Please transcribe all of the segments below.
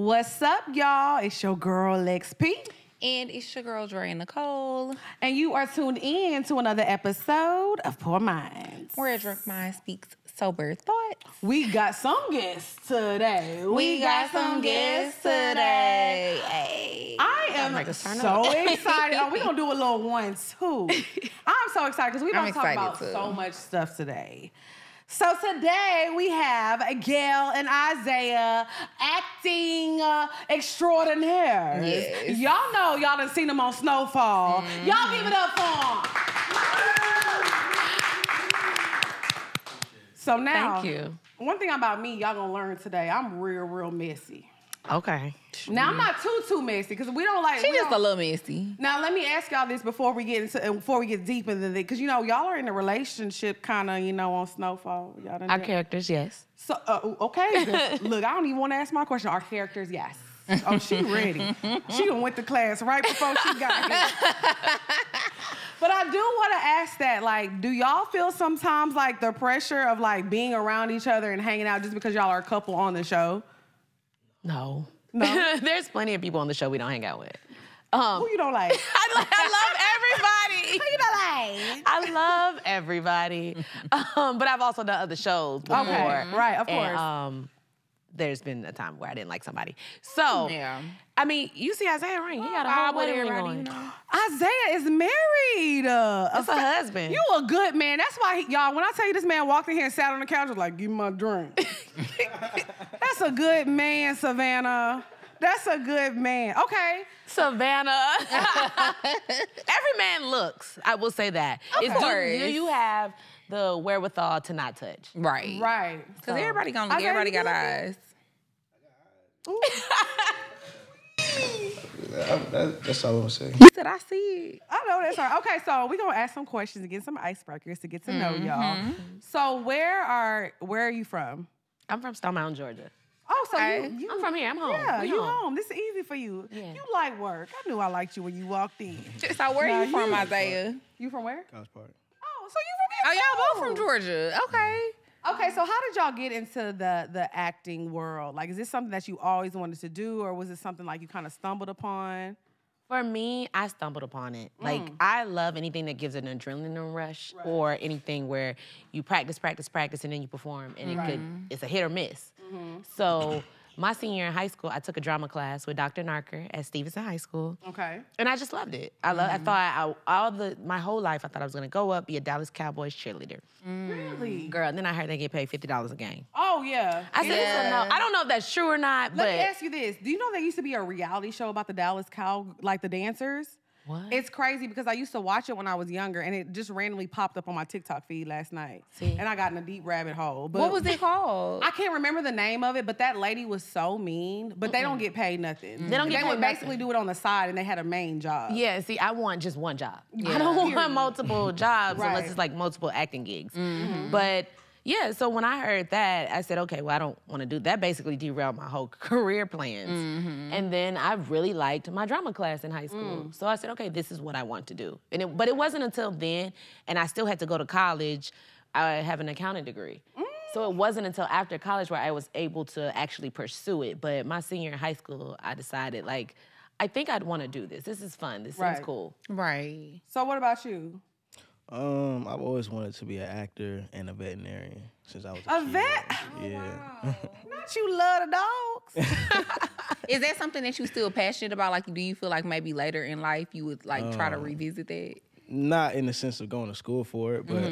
What's up, y'all? It's your girl, XP. And it's your girl, Dre and Nicole. And you are tuned in to another episode of Poor Minds, where a drunk mind speaks sober thoughts. We got some guests today. We got some guests today. Hey. I am so excited. Oh, we're going to do a little 1-2. I'm so excited because we're going to talk about so much stuff today. So today we have Gail and Isaiah, acting extraordinaires. Yes. Y'all know y'all done seen them on SnowFall. Y'all give it up for them. So now, thank you. One thing about me, y'all gonna learn today, I'm real messy. Okay. Now I'm not too messy because we don't like. She's just a little messy. Now let me ask y'all this before we get deep into it, because y'all are in a relationship kind of on SnowFall. Y'all done Our characters, yes. So okay, look, I don't even want to ask my question. Our characters, yes. Oh, she ready. She done went to class right before she got here. But I do want to ask that, like, do y'all feel sometimes like the pressure of like being around each other and hanging out just because y'all are a couple on the show? No. There's plenty of people on the show we don't hang out with. Who you don't like? I love everybody. Who you don't like? I love everybody. But I've also done other shows before. Okay, right, of course. And, there's been a time where I didn't like somebody. So, I mean, you see Isaiah ring. He got a whole wedding ring on. Isaiah is married. That's a husband. You a good man. That's why, y'all, when I tell you this man walked in here and sat on the couch, I was like, give me my drink. That's a good man, Savannah. That's a good man. Okay. Savannah. Every man looks. I will say that. Do you have the wherewithal to not touch? Right. Right. Because everybody got eyes. That's all I'm gonna say. You said I see it. I know that's right. Okay, so we're gonna ask some questions and get some icebreakers to get to know y'all. So where are you from? I'm from Stone Mountain, Georgia. Oh, so I'm from here. I'm home. Yeah, you home. This is easy for you. Yeah. You like work. I knew I liked you when you walked in. So where are you from, Isaiah? You from where? College Park. Oh, so you from here? Oh, y'all both from Georgia. Okay. Okay, so how did y'all get into the acting world? Like, is this something that you always wanted to do, or was it something like you kind of stumbled upon? For me, I stumbled upon it. Like, I love anything that gives an adrenaline rush, or anything where you practice, and then you perform, and it's a hit or miss. So my senior year in high school, I took a drama class with Dr. Narker at Stevenson High School. Okay. And I just loved it. I thought my whole life, I thought I was gonna go up, be a Dallas Cowboys cheerleader. Really? Girl, and then I heard they get paid $50 a game. Oh, yeah. I said, no, I don't know if that's true or not, but. Let me ask you this. Do you know there used to be a reality show about the Dallas like the dancers? What? It's crazy because I used to watch it when I was younger, and it just randomly popped up on my TikTok feed last night. See? And I got in a deep rabbit hole. But what was it called? I can't remember the name of it, but that lady was so mean. But they don't get paid nothing. They would basically do it on the side, and they had a main job. Yeah, see, I want just one job. Yeah. I don't want multiple jobs unless it's like multiple acting gigs. But yeah, so when I heard that, I said, okay, well, I don't want to do that. Basically derailed my whole career plans. And then I really liked my drama class in high school. So I said, okay, this is what I want to do. But it wasn't until then, and I still had to go to college. I have an accounting degree. So it wasn't until after college where I was able to actually pursue it. But my senior in high school, I decided, like, I think I'd want to do this. This is fun. This seems cool. Right. So what about you? I've always wanted to be an actor and a veterinarian since I was a kid. Vet? Yeah. Wow. Not you love the dogs. Is that something that you still passionate about? Like, do you feel like maybe later in life you would like try to revisit that? Not in the sense of going to school for it, but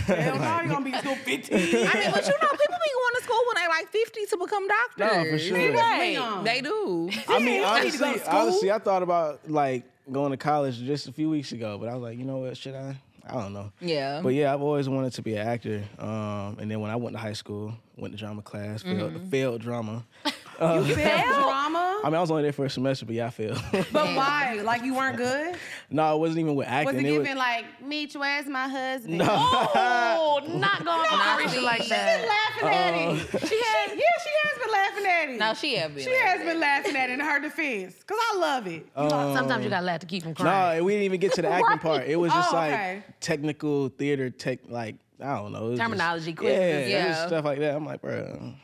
hell no, you're gonna be still 15. I mean, but you know, people be going to school when they're like 50 to become doctors. No, for sure. They do. I mean, honestly, I thought about like going to college just a few weeks ago, but I was like, you know what, should I? I don't know. Yeah. But yeah, I've always wanted to be an actor. And then when I went to high school, went to drama class, failed drama. You failed drama? I mean, I was only there for a semester, but yeah, I failed. But why? Like, you weren't good? No, it wasn't even with acting. Was it giving like, meet you as my husband? No. Oh, not going for Marisha like that. She's been laughing at him. She has been laughing at him. No, she has been. She has been laughing at it in her defense. Because I love it. Sometimes you got to laugh to keep from crying. No, we didn't even get to the acting part. It was just like technical theater, like, I don't know. Terminology quizzes. Yeah, stuff like that. I'm like, bro.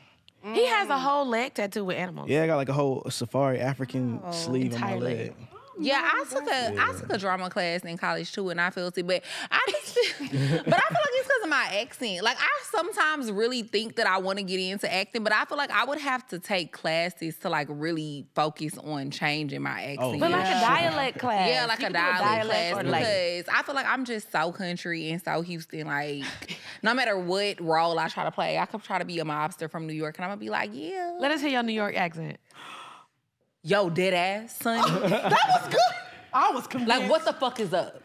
He has a whole leg tattoo with animals. Yeah, I got like a whole safari African sleeve on my leg. Yeah, I took a drama class in college too, and I felt it, but I feel like it's because of my accent. Like I sometimes really think that I want to get into acting, but I feel like I would have to take classes to like really focus on changing my accent. But like a dialect class. Yeah, like a dialect class, because I feel like I'm just so country and so Houston. Like no matter what role I try to play, I could try to be a mobster from New York, and I'm gonna be like, yeah. Let us hear your New York accent. Yo, dead ass, son. That was good. I was convinced. Like, what the fuck is up?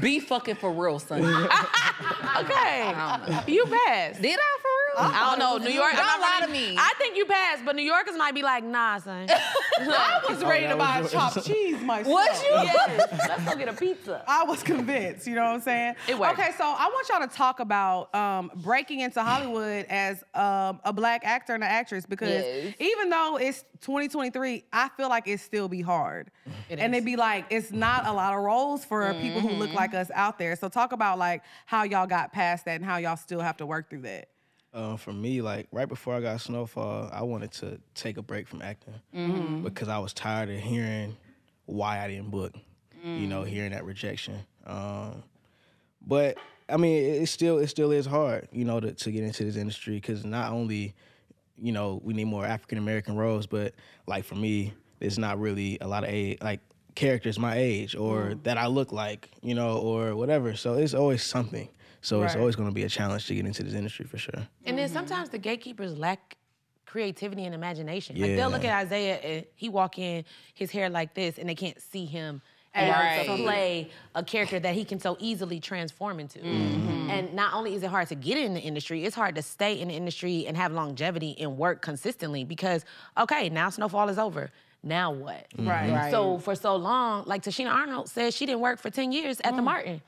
Be fucking for real, son. Okay. You passed. Did I for real? I don't know. New York. Don't lie to me. I think you passed, but New Yorkers might be like, nah, son. I was ready to buy chopped cheese myself. Was you? Yes. Let's go get a pizza. I was convinced, you know what I'm saying? It worked. Okay, so I want y'all to talk about breaking into Hollywood as a black actor and an actress, because even though it's 2023, I feel like it still be hard. And it'd be like, it's not a lot of roles for people who look like us out there. So talk about like how y'all got past that and how y'all still have to work through that. For me, like right before I got SnowFall, I wanted to take a break from acting because I was tired of hearing why I didn't book, you know, hearing that rejection. But I mean, it still is hard, you know, to get into this industry, because not only, you know, we need more African American roles, but like for me, there's not really a lot of like characters my age or that I look like, you know, or whatever. So it's always something. So it's always going to be a challenge to get into this industry for sure. And then sometimes the gatekeepers lack creativity and imagination. Like they'll look at Isaiah and he walk in, his hair like this, and they can't see him as to play a character that he can so easily transform into. And not only is it hard to get in the industry, it's hard to stay in the industry and have longevity and work consistently because, okay, now SnowFall is over. Now what? Right. So for so long, like Tashina Arnold said, she didn't work for 10 years at the Martin.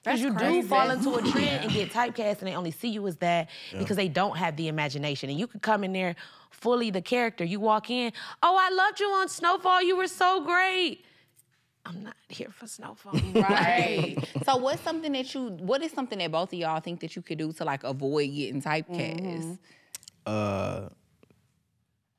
Because you do fall into a trend and get typecast, and they only see you as that because they don't have the imagination. And you could come in there fully the character. You walk in, oh, I loved you on SnowFall. You were so great. I'm not here for SnowFall. Right. So what is something that both of y'all think that you could do to like avoid getting typecast?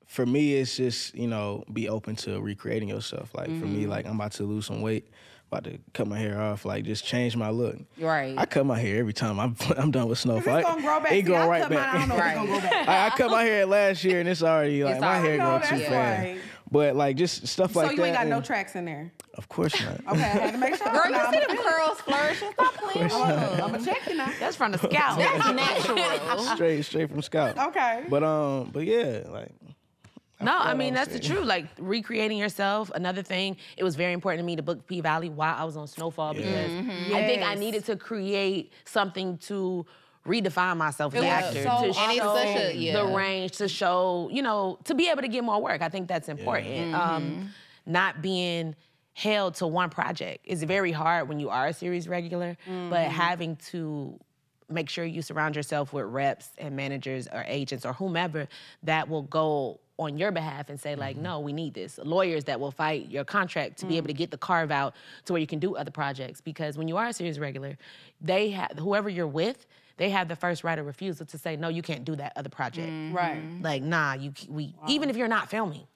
For me, it's just, you know, be open to recreating yourself. Like for me, like I'm about to lose some weight. About to cut my hair off, like just change my look. Right. I cut my hair every time I'm done with SnowFall. It's gonna grow back. It going right back. I don't know if it's gonna grow back. I cut my hair last year and it's already like my hair grow too fast. Right. But like just stuff like that. So you ain't got no tracks in there? Of course not. Okay, I had to make sure. Girl, you see them curls flourishing? Stop playing. I'm gonna check you now. That's from the scalp. That's natural. straight from scalp. Okay. But yeah, like. No, I mean, that's the truth. Like, recreating yourself. Another thing, it was very important to me to book P-Valley while I was on SnowFall because I think I needed to create something to redefine myself as an actor. To show the range, to show, you know, to be able to get more work. I think that's important. Not being held to one project is very hard when you are a series regular, but having to make sure you surround yourself with reps and managers or agents or whomever that will go on your behalf and say like, no, we need this. Lawyers that will fight your contract to be able to get the carve out to where you can do other projects. Because when you are a series regular, they have, whoever you're with, they have the first right of refusal to say, no, you can't do that other project. Right. Like, nah, even if you're not filming,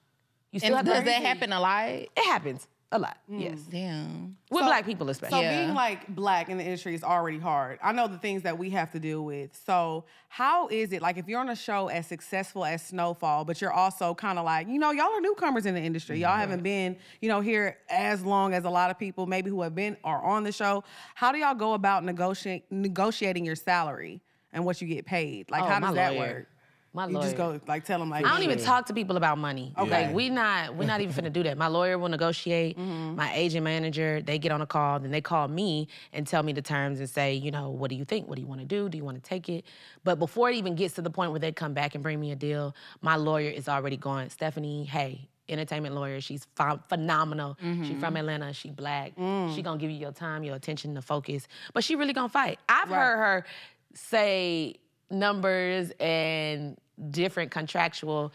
you still have to. Does that happen a lot? It happens a lot, yes. Damn. With black people especially. So being like black in the industry is already hard. I know the things that we have to deal with. So how is it, like if you're on a show as successful as SnowFall, but you're also kind of like, you know, y'all are newcomers in the industry. Y'all haven't been, you know, here as long as a lot of people maybe who have been or on the show. How do y'all go about negotiating your salary and what you get paid? Like how does that work? My you lawyer. just go like tell them like I don't even talk to people about money. Okay. Like we're not even finna do that. My lawyer will negotiate. My agent manager, they get on a call, then they call me and tell me the terms and say, you know, what do you think? What do you want to do? Do you want to take it? But before it even gets to the point where they come back and bring me a deal, my lawyer is already going, Stephanie, hey, entertainment lawyer, she's phenomenal. She from Atlanta, she black. She gonna give you your time, your attention, the focus. But she really gonna fight. I've heard her say numbers and different contractual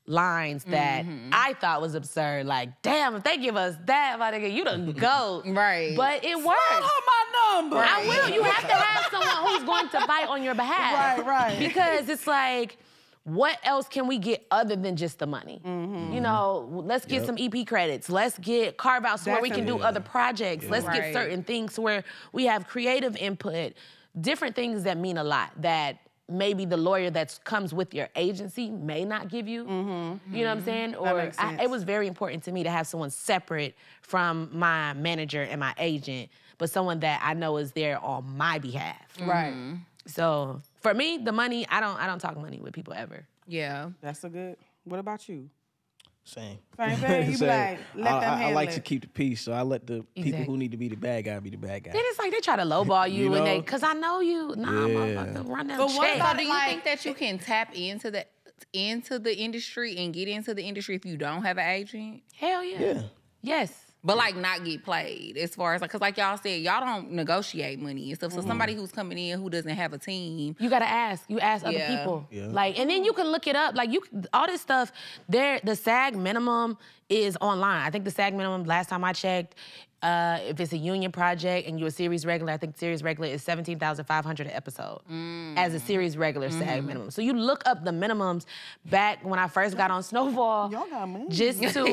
lines that I thought was absurd. Like, damn, if they give us that, you the GOAT. Right. But it works. my number. I will. You have to have someone who's going to fight on your behalf. Right. Because it's like, what else can we get other than just the money? You know, let's get some EP credits. Let's get carve-outs where we can do other projects. Let's get certain things where we have creative input, different things that mean a lot that maybe the lawyer that comes with your agency may not give you. You know what I'm saying? Or it was very important to me to have someone separate from my manager and my agent, but someone that I know is there on my behalf. Right. So for me, the money, I don't talk money with people ever. Yeah. That's a good. What about you? Same. Same thing. You be like, let them handle I like it. to keep the peace, so I let the people who need to be the bad guy be the bad guy. Then it's like they try to lowball you, You and know? cause I know you. Nah, motherfucker, run that But what check. about So do you like- think that you can tap into the industry and get into the industry if you don't have an agent? Hell yeah. Yeah. Yes. But like not get played as far as like, cause like y'all said, y'all don't negotiate money and stuff. So somebody who's coming in who doesn't have a team. You gotta ask. You ask other Yeah. people. Yeah. Like, and then you can look it up. Like all this stuff. The SAG minimum is online. I think the SAG minimum, last time I checked, if it's a union project and you're a series regular, I think series regular is $17,500 an episode as a series regular SAG minimum. So you look up the minimums. Back when I first got on SnowFall, Y'all got money. just to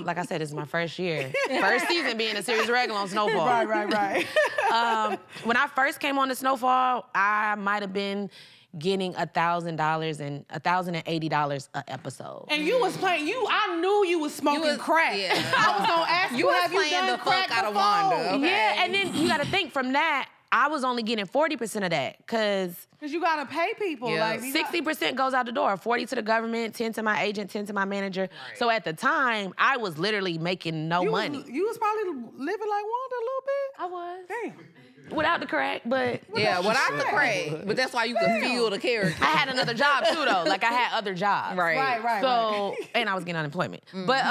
like I said, this is my first year, first season being a series regular on SnowFall. Right. When I first came on the SnowFall, I might have been getting $1,000 and $1,080 an episode. And you was playing. I knew you was smoking crack. Yeah. I was gonna ask you, was have you playing done the crack fuck out of before? Wanda. Okay. Yeah, and then you got to think from that, I was only getting 40% of that because Cause you gotta pay people. Yeah. Like you 60% goes out the door, 40 to the government, 10 to my agent, 10 to my manager. So at the time, I was literally making no money. You was probably living like Wanda a little bit. I was. Damn. Without the crack, but Yeah, without the crack. But that's why you can feel the character. I had another job too though. Like I had other jobs. Right. So, and I was getting unemployment. But,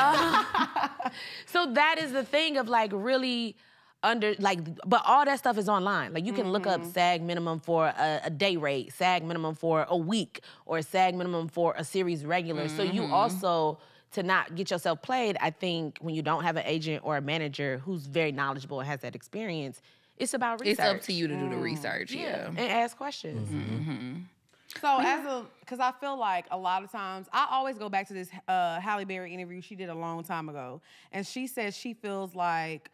so that is the thing of like really but all that stuff is online. Like you can look up SAG minimum for a day rate, SAG minimum for a week, or SAG minimum for a series regular. So you also, to not get yourself played, I think when you don't have an agent or a manager who's very knowledgeable and has that experience, it's about research. It's up to you to do the research, yeah. And ask questions. So because I feel like a lot of times, I always go back to this Halle Berry interview she did a long time ago. And she says she feels like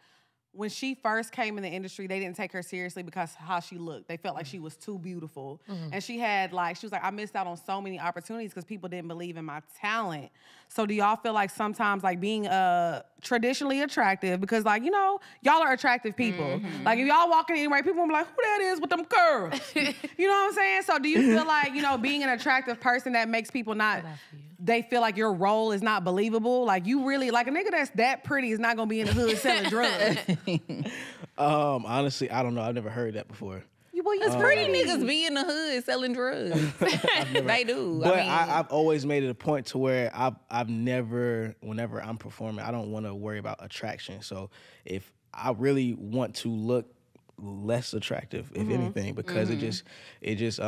when she first came in the industry, they didn't take her seriously because how she looked. They felt like she was too beautiful. And she was like, I missed out on so many opportunities because people didn't believe in my talent. So do y'all feel like sometimes like being traditionally attractive, because like, you know, y'all are attractive people. Like if y'all walking anywhere, people will be like, who that is with them curls? You know what I'm saying? So do you feel like, you know, being an attractive person that makes people they feel like your role is not believable? Like you really, like a nigga that's that pretty is not gonna be in the hood selling drugs. Honestly, I don't know. I've never heard that before. Because pretty niggas be in the hood selling drugs. They do. But I mean, I've always made it a point to where I've never, whenever I'm performing, I don't want to worry about attraction. So if I really want to look less attractive, if anything, because it just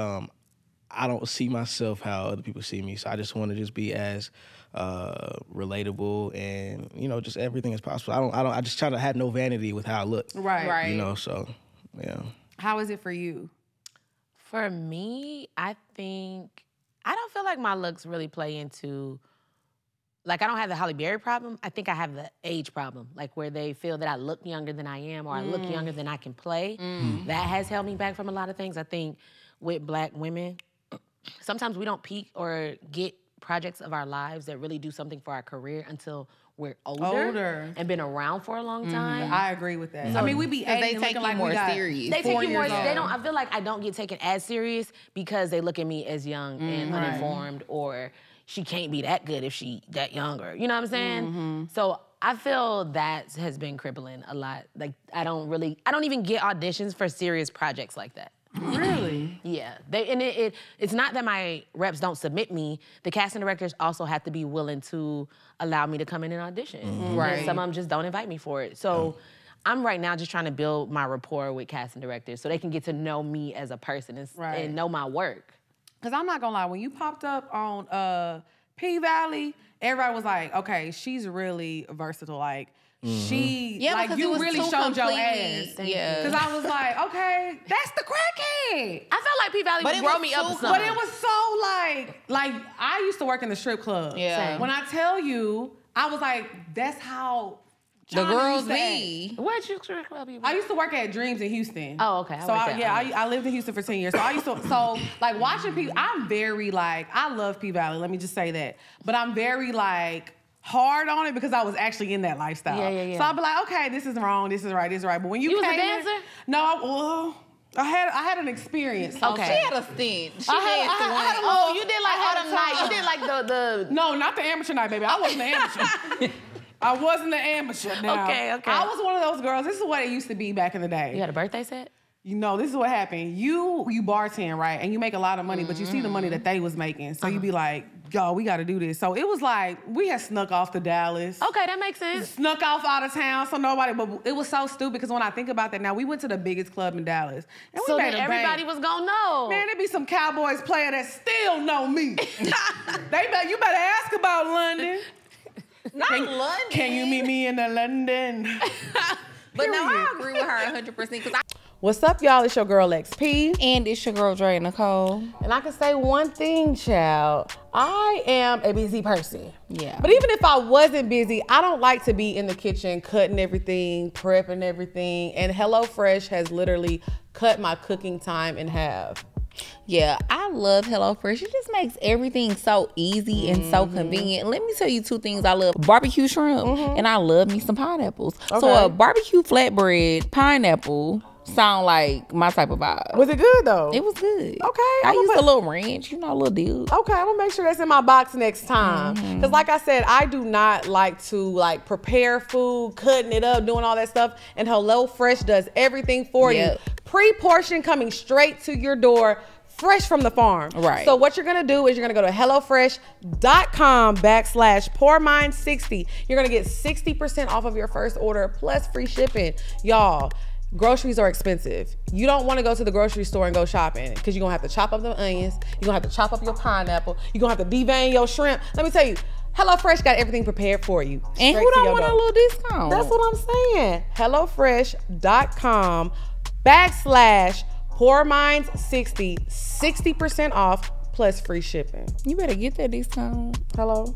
I don't see myself how other people see me. So I just want to just be as relatable and, you know, just everything as possible. I just try to have no vanity with how I look. Right. You know, so yeah. How is it for you? For me, I don't feel like my looks really play into, like I don't have the Halle Berry problem. I think I have the age problem, like where they feel that I look younger than I am or I look younger than I can play. That has held me back from a lot of things. I think with Black women, sometimes we don't peak or get projects of our lives that really do something for our career until we're older and been around for a long time. I agree with that. I mean, we be 80 they and take looking you like more we got serious. They take you more. years old. They don't. I feel like I don't get taken as serious because they look at me as young and uninformed, or she can't be that good if she that young, or you know what I'm saying. So I feel that has been crippling a lot. Like I don't even get auditions for serious projects like that. Really? Yeah. It's not that my reps don't submit me. The casting directors also have to be willing to allow me to come in and audition. Right. And some of them just don't invite me for it. So I'm right now just trying to build my rapport with casting directors so they can get to know me as a person and know my work. Because I'm not gonna lie, when you popped up on P-Valley, everybody was like, okay, she's really versatile. Like, she, like, you really showed your ass. Yeah. Because I was like, okay, that's the crackhead. I felt like P-Valley would grow me up. But it was so like I used to work in the strip club. Yeah. When I tell you, I was like, that's how the girls be. Where'd you strip club? I used to work at Dreams in Houston. Oh, okay. I lived in Houston for 10 years. So I used to, like watching people, I'm very like, I love P-Valley, let me just say that. But I'm very like hard on it because I was actually in that lifestyle. Yeah. So I'll be like, okay, this is wrong, this is right, this is right. But when you was a came dancer? I had an experience. Okay. She had a stint. You did like autumn night. You did like the. No, not the amateur night, baby. I wasn't the amateur. I wasn't the amateur now. Okay. I was one of those girls. This is what it used to be back in the day. You had a birthday set? You know, this is what happened. You bartend, right? And you make a lot of money, but you see the money that they was making. So you be like, yo, we got to do this. So it was like, we had snuck off to Dallas. Okay, that makes sense. Snuck off out of town, so nobody, but it was so stupid because when I think about that now, we went to the biggest club in Dallas. And we So made then a everybody bang. was gonna know. Man, there be some Cowboys player that still know me. You better ask about London. Not London. Can you meet me in the London? But no, I agree with her 100% because What's up, y'all? It's your girl XP. And it's your girl Dre Nicole. And I can say one thing, child. I am a busy person. Yeah. But even if I wasn't busy, I don't like to be in the kitchen cutting everything, prepping everything. And HelloFresh has literally cut my cooking time in half. Yeah, I love HelloFresh. It just makes everything so easy and so convenient. Let me tell you two things I love. Barbecue shrimp and I love me some pineapples. Okay. So a barbecue flatbread pineapple sound like my type of vibe. Was it good though? It was good. Okay. I used a little ranch, a little deal. Okay, I'm gonna make sure that's in my box next time. Because like I said, I do not like to prepare food, cutting it up, doing all that stuff. And HelloFresh does everything for you. Pre-portion coming straight to your door, fresh from the farm. Right. So what you're gonna do is you're gonna go to HelloFresh.com/PourMind60. You're gonna get 60% off of your first order plus free shipping. Y'all, groceries are expensive. You don't want to go to the grocery store and go shopping because you're going to have to chop up the onions. You're going to have to chop up your pineapple. You're going to have to devein your shrimp. Let me tell you, HelloFresh got everything prepared for you. And who don't want a little discount? That's what I'm saying. HelloFresh.com/PourMinds60. 60% off plus free shipping. You better get that discount. Hello.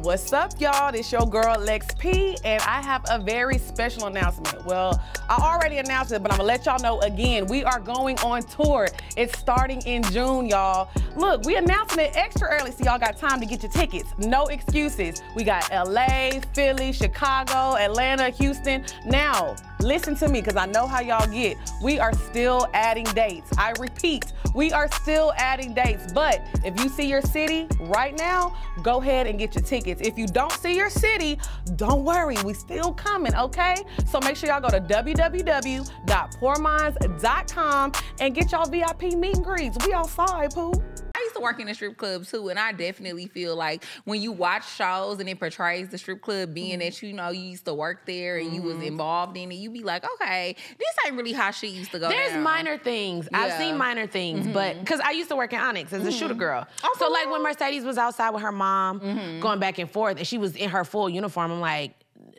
What's up, y'all? This your girl Lex P, and I have a very special announcement. Well, I already announced it, but I'm gonna let y'all know again. We are going on tour. It's starting in June, y'all. Look, we announcing it extra early, so y'all got time to get your tickets. No excuses. We got LA, Philly, Chicago, Atlanta, Houston. Now, listen to me, because I know how y'all get. We are still adding dates. I repeat, we are still adding dates. But if you see your city right now, go ahead and get your tickets. If you don't see your city, don't worry, we still coming, okay? So make sure y'all go to www.pourminds.com and get y'all VIP meet and greets. We outside, poo. I used to work in a strip club too, and I definitely feel like when you watch shows and it portrays the strip club being that you used to work there and you was involved in it, you be like, okay, this ain't really how shit used to go There's down. minor things. I've seen minor things, but because I used to work in Onyx as a shooter girl. So like when Mercedes was outside with her mom going back and forth and she was in her full uniform, I'm like,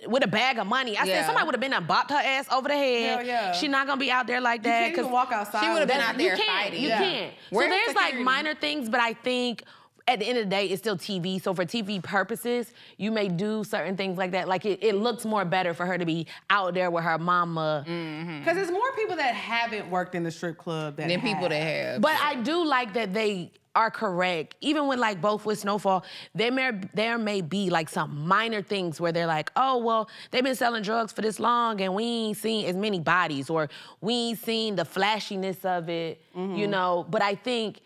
with a bag of money. I said somebody would have been and bopped her ass over the head. Hell yeah. She not gonna be out there like that. You can't even walk outside. She would have been out there fighting. You can't. So Where's there's security? like minor things, but I think at the end of the day, it's still TV. So for TV purposes, you may do certain things like that. Like it looks more better for her to be out there with her mama. Because there's more people that haven't worked in the strip club than people that have. But I do like that they are correct. Even with both with SnowFall, there may be like some minor things where they're like, oh, well, they've been selling drugs for this long and we ain't seen as many bodies or we ain't seen the flashiness of it, But I think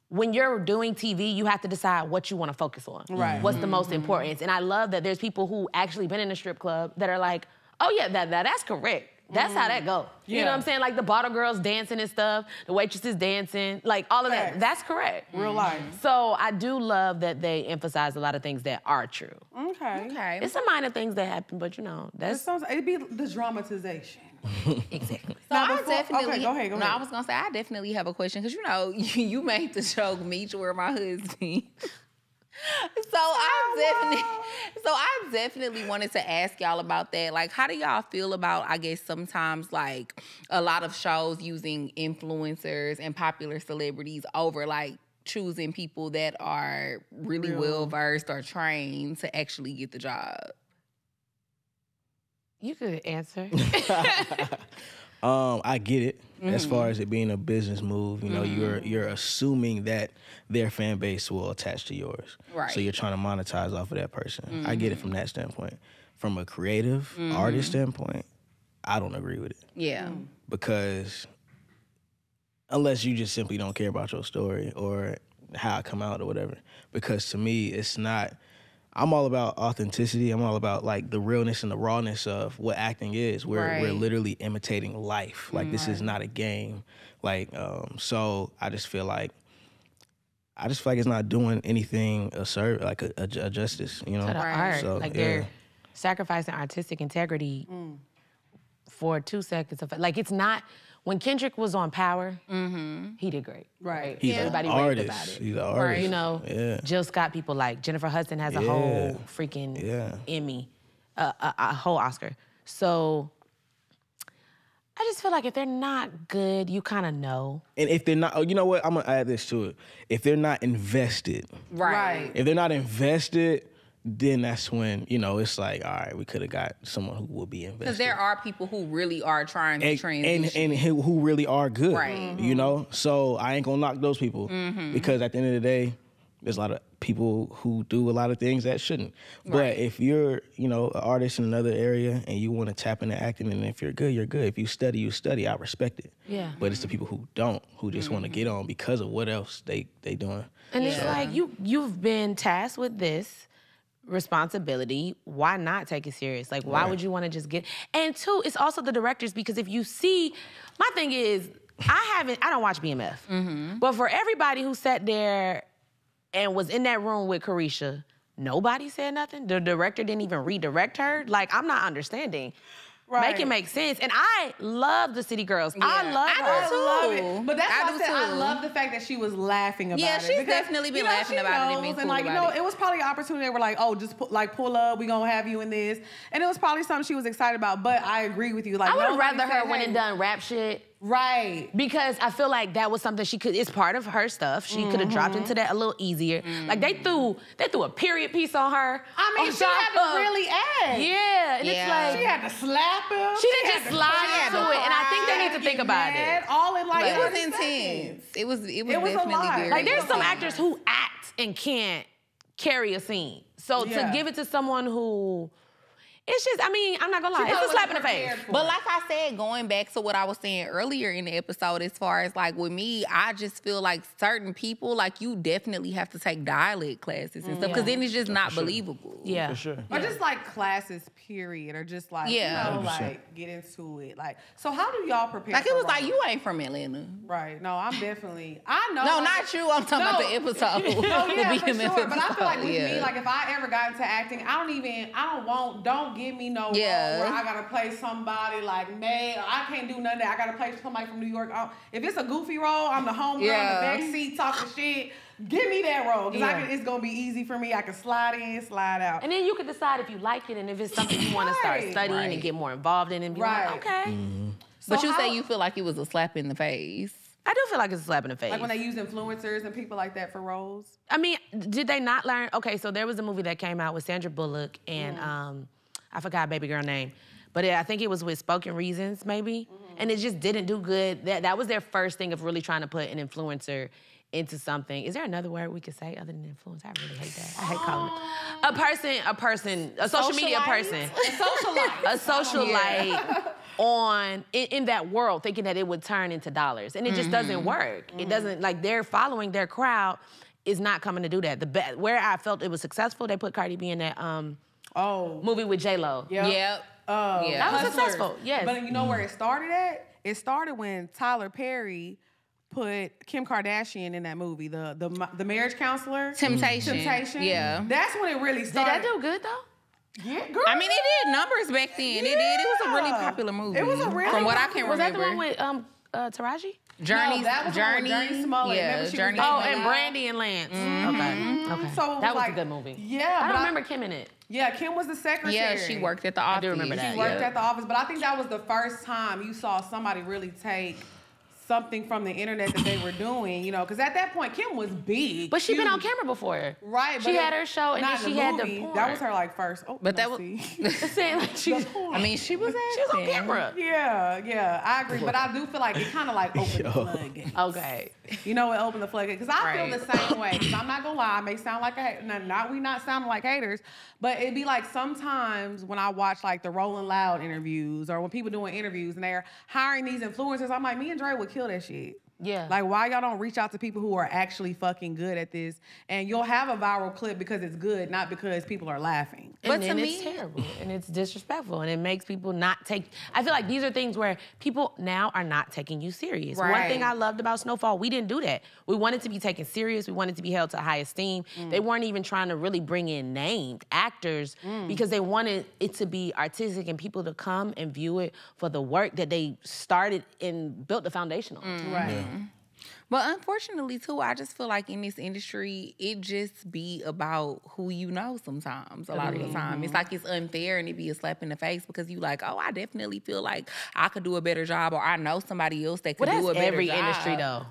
when you're doing TV, you have to decide what you want to focus on. Right. What's the most important. And I love that there's people who actually been in a strip club that are like, oh yeah, that's correct. That's how that go. You know what I'm saying? Like the bottle girls dancing and stuff, the waitresses dancing, like all of that. That's correct. Real life. So I do love that they emphasize a lot of things that are true. Okay. It's some minor things that happen, but that's... It'd be the dramatization. Exactly. So I definitely... Okay, go ahead. No, I was going to say, I definitely have a question, because you made the joke, Meech, where my husband... So I definitely wanted to ask y'all about that. Like, how do y'all feel about, I guess, sometimes like a lot of shows using influencers and popular celebrities over like choosing people that are really well versed or trained to actually get the job? You could answer. I get it. As far as it being a business move, you know, you're assuming that their fan base will attach to yours. Right. So you're trying to monetize off of that person. I get it from that standpoint. From a creative artist standpoint, I don't agree with it. Yeah. Because unless you just simply don't care about your story or how it come out or whatever. Because to me, it's not. I'm all about authenticity. I'm all about like the realness and the rawness of what acting is. We're literally imitating life. Like this is not a game. Like so I just feel like it's not doing anything a justice, you know. To the art. So, like they're sacrificing artistic integrity for 2 seconds of like it's not. When Kendrick was on Power, he did great. Right. He's Everybody an raved artist. about it. He's an artist. You know, Jill Scott people like Jennifer Hudson has a whole freaking Emmy, a whole Oscar. So I just feel like if they're not good, you kind of know. And if they're not, you know what? I'm gonna add this to it. If they're not invested, if they're not invested, then that's when, you know, it's like, all right, we could have got someone who will be invested. Because there are people who really are trying to transition. And who really are good, Right. you know? So I ain't gonna knock those people because at the end of the day, there's a lot of people who do a lot of things that shouldn't. But if you're, you know, an artist in another area and you want to tap into acting, and if you're good, you're good. If you study, you study. I respect it. Yeah. But it's the people who don't, who just want to get on because of what else they doing. And it's like you've been tasked with this responsibility. Why not take it serious? Like, why would you want to just get? And two, it's also the directors, because if you see, my thing is, I don't watch BMF, but for everybody who sat there and was in that room with Carisha, nobody said nothing. The director didn't even redirect her. Like, I'm not understanding. Make it make sense. And I love the City Girls. Yeah. I love her. I love it. But that's why I said I too. love the fact that she was laughing about it. Yeah, she's definitely been laughing about it and being cool like, about it. It was probably an opportunity. They were like, oh, just pull up. We gonna have you in this. And it was probably something she was excited about. But I agree with you. Like, I would have nobody rather said, her went and done rap shit. Right. Because I feel like that was something she could, it's part of her stuff. She could have dropped into that a little easier. Like they threw a period piece on her. I mean, she had to really act. Yeah. And it's like, she had to slap him. She didn't just slide into it. And I think they need to think about it. All in like, It was intense. It was definitely a lot. very Like there's some intense. actors who act and can't carry a scene. So to give it to someone who, it's just, I mean, I'm not gonna lie, it's a slap in the face. But like I said, going back to what I was saying earlier in the episode, as far as like with me, I just feel like certain people, like you definitely have to take dialect classes and stuff, because then it's just not believable. Yeah. For sure. Or just like classes, period. Or just like, you know, like get into it. Like, so how do y'all prepare? Like it for was like, roles? you ain't from Atlanta. Right. No, I'm definitely, I know. No, like, not you. I'm talking about the episode. No, yeah, the for BMF sure. But I feel like with episode, me, like if I ever got into acting, don't give me no role where I gotta play somebody like May. I can't do none of that. I gotta play somebody from New York. If it's a goofy role, I'm the homegirl in the back seat talking shit. Give me that role, because it's gonna be easy for me. I can slide in, slide out. And then you can decide if you like it and if it's something you want to start studying and get more involved in and be like, okay. But you say you feel like it was a slap in the face. I do feel like it's a slap in the face. Like when they use influencers and people like that for roles. I mean, did they not learn? Okay, so there was a movie that came out with Sandra Bullock and I forgot baby girl name, but I think it was with Spoken Reasons maybe, and it just didn't do good. That was their first thing of really trying to put an influencer into something. Is there another word we could say other than influence? I really hate that. I hate calling it a person, a social media person, a socialite in that world, thinking that it would turn into dollars, and it just doesn't work. It doesn't, like they're following their crowd is not coming to do that. Where I felt it was successful, they put Cardi B in that movie with J-Lo. Yep. That was successful, yes. But you know where it started at? It started when Tyler Perry put Kim Kardashian in that movie, the marriage counselor. Temptation. Yeah. That's when it really started. Did that do good though? Yeah, girl. I mean, it did numbers back then. It did. It was a really popular movie. It was a really From what I can Was that remember. the one with Taraji? Journey, No, that was Journey Smollett. Yeah, Remember she Journey. was And Brandy and Lance. Okay. So That was like, a good movie. Yeah, I but don't remember Kim in it. Yeah, Kim was the secretary. Yeah, she worked at the office. I do remember that. She worked at the office, but I think that was the first time you saw somebody really take something from the internet that they were doing, you know, because at that point Kim was big. But she'd been on camera before. Right. She had her show and then she had the porn. That was her like first. Oh, But that was. saying like she was She was on camera. Yeah, I agree. But I do feel like it kind of like opened the floodgates. Okay. You know, it opened the floodgates. Because I feel the same way. Because I'm not going to lie, I may sound like a hater. We not sounding like haters, but it'd be like sometimes when I watch like the Rolling Loud interviews or when people doing interviews and they're hiring these influencers, I'm like, me and Dre would kill that shit. Yeah. Like, why y'all don't reach out to people who are actually fucking good at this? And you'll have a viral clip because it's good, not because people are laughing. But to me, it's terrible and it's disrespectful and it makes people not take. I feel like these are things where people now are not taking you serious. Right. One thing I loved about SnowFall, we didn't do that. We wanted to be taken serious. We wanted to be held to high esteem. They weren't even trying to really bring in named actors because they wanted it to be artistic and people to come and view it for the work that they started and built the foundation on. Right. Yeah. But unfortunately, too, I just feel like in this industry, it just be about who you know sometimes, a lot of the time. It's like it's unfair and it be a slap in the face because you like, oh, I definitely feel like I could do a better job or I know somebody else that could do a better every job. industry, though.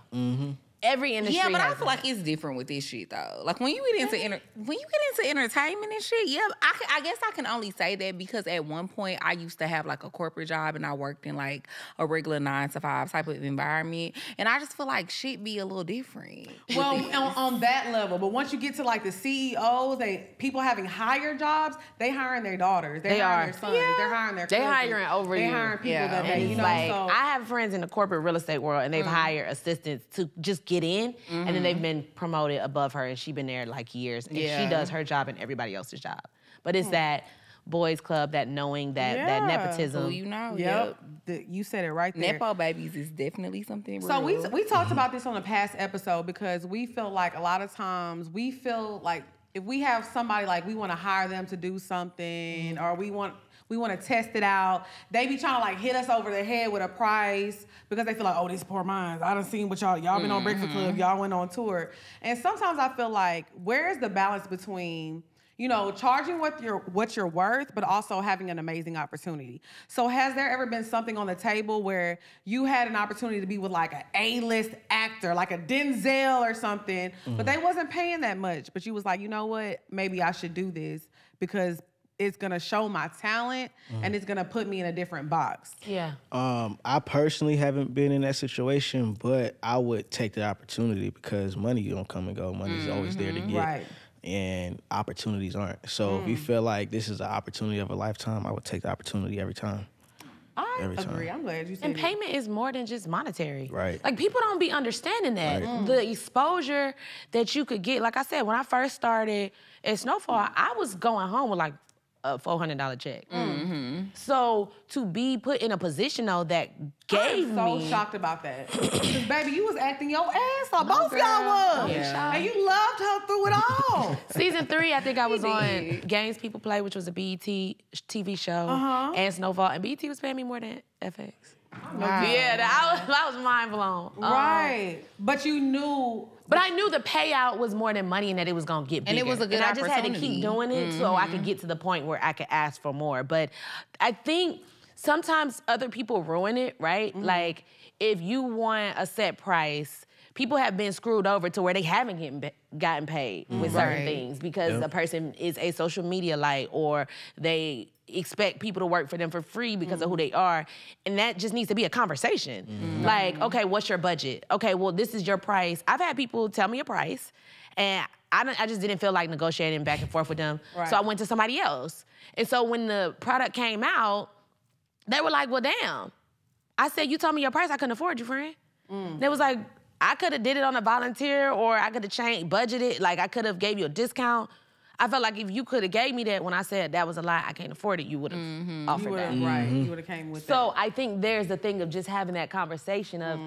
Every industry. Yeah, but I has feel that. like it's different with this shit though. Like when you get into entertainment and shit, yeah, I guess I can only say that because at one point I used to have like a corporate job and I worked in like a regular 9-to-5 type of environment, and I just feel like shit be a little different. Well, on that level, but once you get to like the CEOs, people having higher jobs, they hiring their daughters, they're hiring their sons, they're hiring their cousins. hiring over you. They're hiring people that And they, it's you know. like, So I have friends in the corporate real estate world, and they've hired assistants to just get in, and then they've been promoted above her, and she's been there like years, and she does her job and everybody else's job. But it's that boys club, that knowing that nepotism. Who you know, you said it right there. Nepo babies is definitely something real. So we talked about this on a past episode because we feel like a lot of times we feel like if we have somebody like we want to hire them to do something or we want to test it out, they be trying to like hit us over the head with a price because they feel like, oh, these poor minds. I done seen what y'all been on Breakfast Club, y'all went on tour. And sometimes I feel like, where's the balance between, you know, charging what you're worth, but also having an amazing opportunity? So has there ever been something on the table where you had an opportunity to be with like an A-list actor, like a Denzel or something, but they wasn't paying that much, but you was like, you know what, maybe I should do this because it's gonna show my talent and it's gonna put me in a different box. Yeah. I personally haven't been in that situation, but I would take the opportunity because money don't come and go. Money's always there to get. Right. And opportunities aren't. So if you feel like this is an opportunity of a lifetime, I would take the opportunity every time. I Every agree. time. I'm glad you said And it. payment is more than just monetary. Right. Like, people don't be understanding that. Right. The exposure that you could get. Like I said, when I first started at SnowFall, I was going home with like a $400 check. So to be put in a position, though, that gave I'm so me... shocked about that. Because, baby, you was acting your ass off. Both y'all was. Yeah. And you loved her through it all. Season 3, I think I was on Games People Play, which was a BET TV show, and SnowFall. And BET was paying me more than FX. Wow. Yeah, I was mind blown. Right. But you knew... But I knew the payout was more than money and that it was gonna get bigger. And it was a good and I just had to opportunity. keep doing it so I could get to the point where I could ask for more. But I think sometimes other people ruin it, right? Like, if you want a set price, people have been screwed over to where they haven't gotten paid with certain things because the person is a social media light or they expect people to work for them for free because of who they are. And that just needs to be a conversation. Like, okay, what's your budget? Okay, well, this is your price. I've had people tell me a price and I just didn't feel like negotiating back and forth with them. Right. So I went to somebody else. And so when the product came out, they were like, well, damn. I said, you told me your price, I couldn't afford you, friend. They was like, I could have did it on a volunteer or I could have budgeted, like I could have gave you a discount. I felt like if you could have gave me that when I said that was a lie, I can't afford it, you would have offered that. Right. You would have came with that. So I think there's the thing of just having that conversation of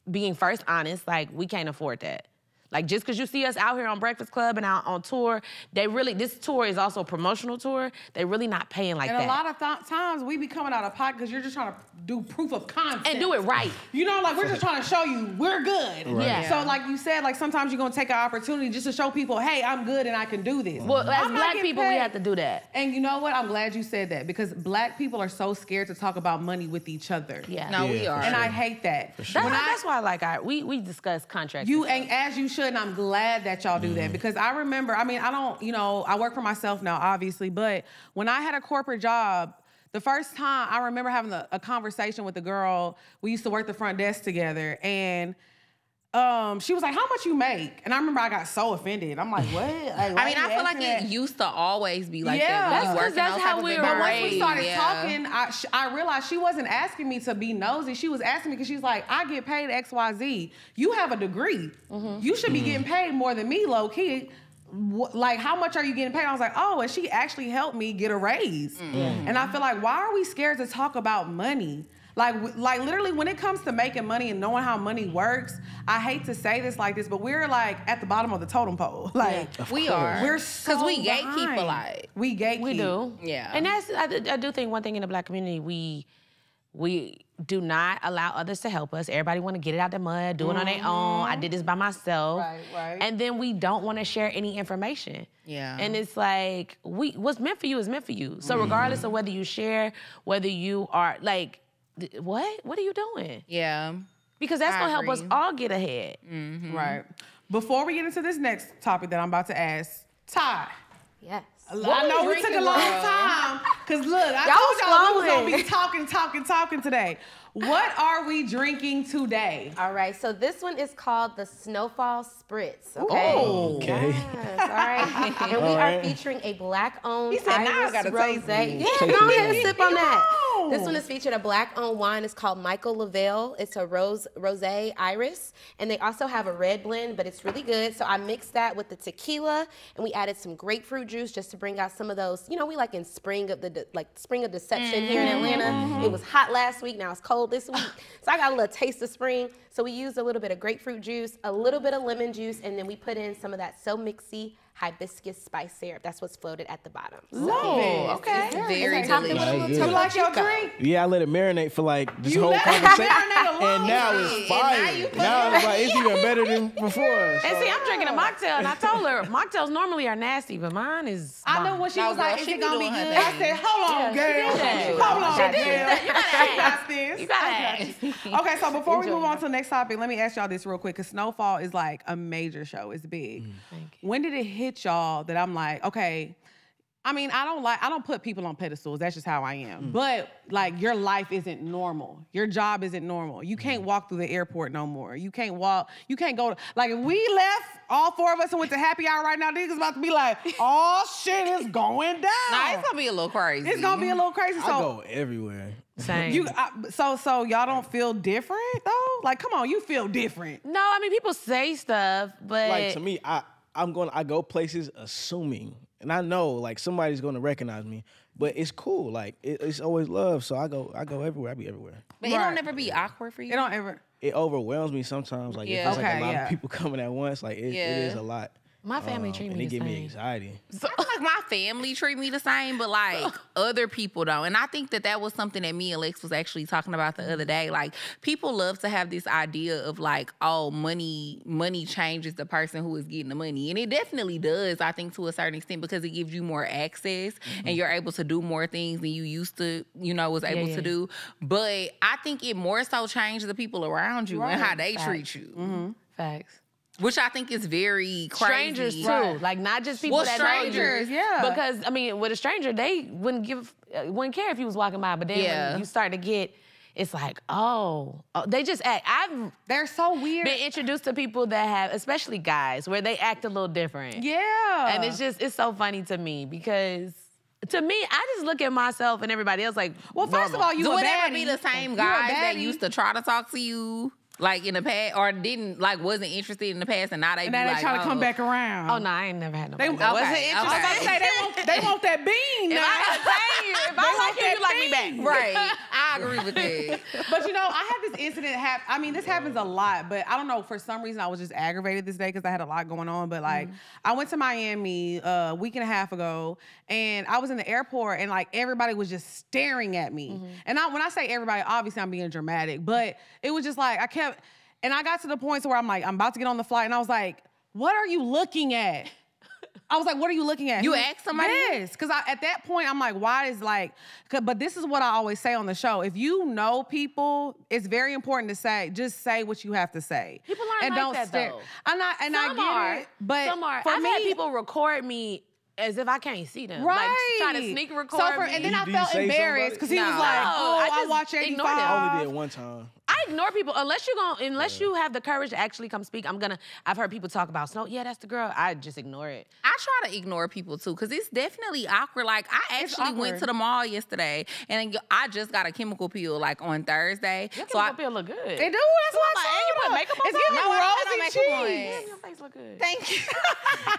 being first honest, like we can't afford that. Like, just because you see us out here on Breakfast Club and out on tour, this tour is also a promotional tour. They really not paying like that. And a lot of times we be coming out of pocket because you're just trying to do proof of concept. And do it right. You know, like, we're just trying to show you we're good. Right. Yeah. So, like you said, like, sometimes you're going to take an opportunity just to show people, hey, I'm good and I can do this. Well, as I'm not black getting people, paid. we have to do that. And you know what? I'm glad you said that because black people are so scared to talk about money with each other. Yeah. No, we are. And I hate that. That's why, like, we discuss contracts. And as you should, and I'm glad that y'all do that because I remember, I mean, I don't, I work for myself now, obviously, but when I had a corporate job, the first time I remember having a conversation with a girl, we used to work the front desk together, and she was like, how much you make? And I remember I got so offended. I'm like, what? Like, I mean, I feel like it used to always be like Yeah. that. That's 'cause that's how we were But once we raised. started talking, I realized she wasn't asking me to be nosy. She was asking me because she's like, I get paid XYZ. You have a degree. You should be getting paid more than me, low key. Like, how much are you getting paid? I was like, oh, and she actually helped me get a raise. And I feel like, why are we scared to talk about money? Like literally, when it comes to making money and knowing how money works, I hate to say this like this, but we're like at the bottom of the totem pole. Like, we are. We're so because we gatekeep behind. a lot. We gatekeep. We do. Yeah. And I do think one thing in the black community, we do not allow others to help us. Everybody want to get it out the mud, do it on their own. I did this by myself. Right. And then we don't want to share any information. Yeah. And it's like, what's meant for you is meant for you. So regardless of whether you share, whether you are like, what are you doing? Yeah. Because that's going to help us agree. all get ahead. Right. Before we get into this next topic that I'm about to ask, Ty. Yes. I know we took a long time, because look, I told y'all we was going to be talking today. What are we drinking today? All right, so this one is called the SnowFall Spritz, okay? Oh. Okay. Yes, all right. And we are featuring a black-owned He said, now I Iris gotta taste Rosé. it. Yeah, go ahead and sip on that. No. This one is featured a black-owned wine. It's called Michael Lavelle. It's a rosé Iris, and they also have a red blend, but it's really good. So I mixed that with the tequila, and we added some grapefruit juice just to bring out some of those. You know, we like in spring of deception here in Atlanta. It was hot last week. Now it's cold this week. So I got a little taste of spring. So we used a little bit of grapefruit juice, a little bit of lemon juice, and then we put in some of that So Mixy hibiscus spice syrup. That's what's floated at the bottom. Love it. Okay. Very It's topped with a delicious. little You You like your drink? Yeah, I let it marinate for like this You whole let it conversation. marinate a long And now time. it's fire. Now it's like, it's even better than before. And see, I'm drinking a mocktail, and I told her, mocktails normally are nasty, but mine is I know bomb. when she No, was girl, like, is she it be going to be doing her good? I thing. said, hold on, Yeah, Gail. she did that. Hold on, She did Gail. that. You gotta I got this. You gotta I got ask. this. Okay, so before we move on to the next topic, let me ask y'all this real quick, because SnowFall is like a major show. It's big. Thank you. When did it hit y'all that I'm like, okay, I mean, I don't put people on pedestals. That's just how I am. But like, your life isn't normal. Your job isn't normal. You can't walk through the airport no more. You can't go to, like, if we left, all four of us and went to happy hour right now, niggas about to be like, oh shit, it's going down. Nah, it's gonna be a little crazy. It's gonna be a little crazy. I go everywhere. Same. So y'all don't feel different though? Like, come on, you feel different. No, I mean, people say stuff, but Like, to me, I go places assuming, and I know like somebody's gonna recognize me, but it's cool. Like it's always love, so I go everywhere. I be everywhere. But it don't ever be awkward for you. It don't ever. It overwhelms me sometimes. Like Yeah. if it's like a lot Okay, of people coming at once, like it is a lot. my family treat And me it the give me same. anxiety. I feel like my family treat me the same, but like other people don't. And I think that was something that me and Lex was actually talking about the other day. Like, people love to have this idea of like, oh, money changes the person who is getting the money. And it definitely does, I think, to a certain extent, because it gives you more access and you're able to do more things than you used to, was able to do. But I think it more so changes the people around you and how they treat you. Facts. Which I think is very crazy. Strangers too, like not just people that strangers, know you. yeah. Because I mean, with a stranger, they wouldn't care if you was walking by. But then when you start to get, it's like, oh, they just act. They're so weird. Been introduced to people that have, especially guys, where they act a little different. Yeah. And it's so funny to me because. To me, I just look at myself and everybody else like, well, first of all, you Do a it baddie. ever be the same You a guys that baddie. used to try to talk to you like in the past, or wasn't interested in the past, and now they And be now like, they trying to come back around. oh no, I ain't never had They nobody. That wasn't okay, interested. I was about to say, they want that bean now. If I like you, you like me back. Right. I I agree with that. But you know, I had this incident happen. I mean, this happens a lot, but I don't know. For some reason, I was just aggravated this day because I had a lot going on. But like, I went to Miami a week and a half ago, and I was in the airport, and like everybody was just staring at me. And when I say everybody, obviously I'm being dramatic, but it was just like I got to the point where I'm like, I'm about to get on the flight, and I was like, what are you looking at? I was like, what are you looking at? You asked somebody? Yes, because at that point, I'm like, why is like, but this is what I always say on the show. If you know people, it's very important to just say what you have to say. People aren't and like don't that, stare. though. I get it, but some are. for I've me, had people record me as if I can't see them. right. Like, try to sneak record me. And then I Do you felt say embarrassed because he No. was like, No, oh, I I just watch 85. ignored it. I only did one time. I ignore people unless you have the courage to actually come speak. I've heard people talk about Snow. Yeah, that's the girl. I just ignore it. I try to ignore people too, because it's definitely awkward. Like, I actually went to the mall yesterday, and I just got a chemical peel like on Thursday. Your so chemical peel look good. They do. That's what I you put makeup on It's top? giving No, I don't rosy make cheeks. Damn, your face look good. Thank you.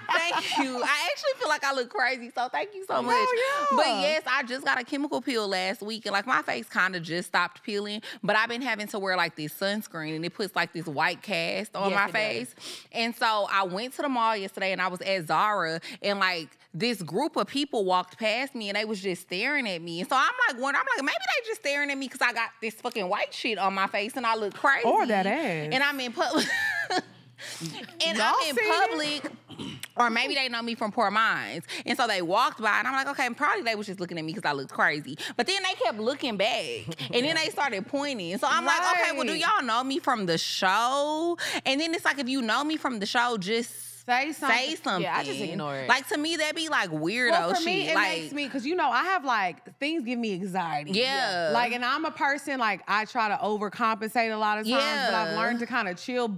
Thank you. I actually feel like I look crazy, so thank you so much. yeah. But yes, I just got a chemical peel last week, and like my face kind of just stopped peeling, but I've been having to wear like this sunscreen, and it puts like this white cast on my face. And so I went to the mall yesterday, and I was at Zara, and like this group of people walked past me, and they was just staring at me. And so I'm like, maybe they just staring at me because I got this fucking white shit on my face, and I look crazy. Or that ass. And I'm in public. And Y'all I'm in seen public, or maybe they know me from Poor Minds. And so they walked by, and I'm like, okay, probably they was just looking at me because I looked crazy. But then they kept looking back, and then they started pointing. So I'm like, okay, well, do y'all know me from the show? And then it's like, if you know me from the show, just Say something. Yeah, I just ignore it. Like, to me, that'd be like weirdo Well, for shit. me, it like, makes me, because you know, I have like, things give me anxiety. Yeah. Like, and I'm a person, like, I try to overcompensate a lot of times, but I've Yeah. learned to kind of chill.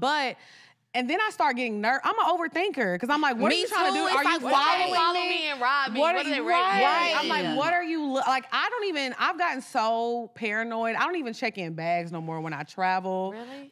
And then I start getting nervous. I'm an overthinker, because I'm like, what are Me you trying to too. do? It's Are you like, following follow me? me and rob me? What What are are they you rating? right? Yeah. I'm like, what are you like? I've gotten so paranoid. I don't even check in bags no more when I travel. Really?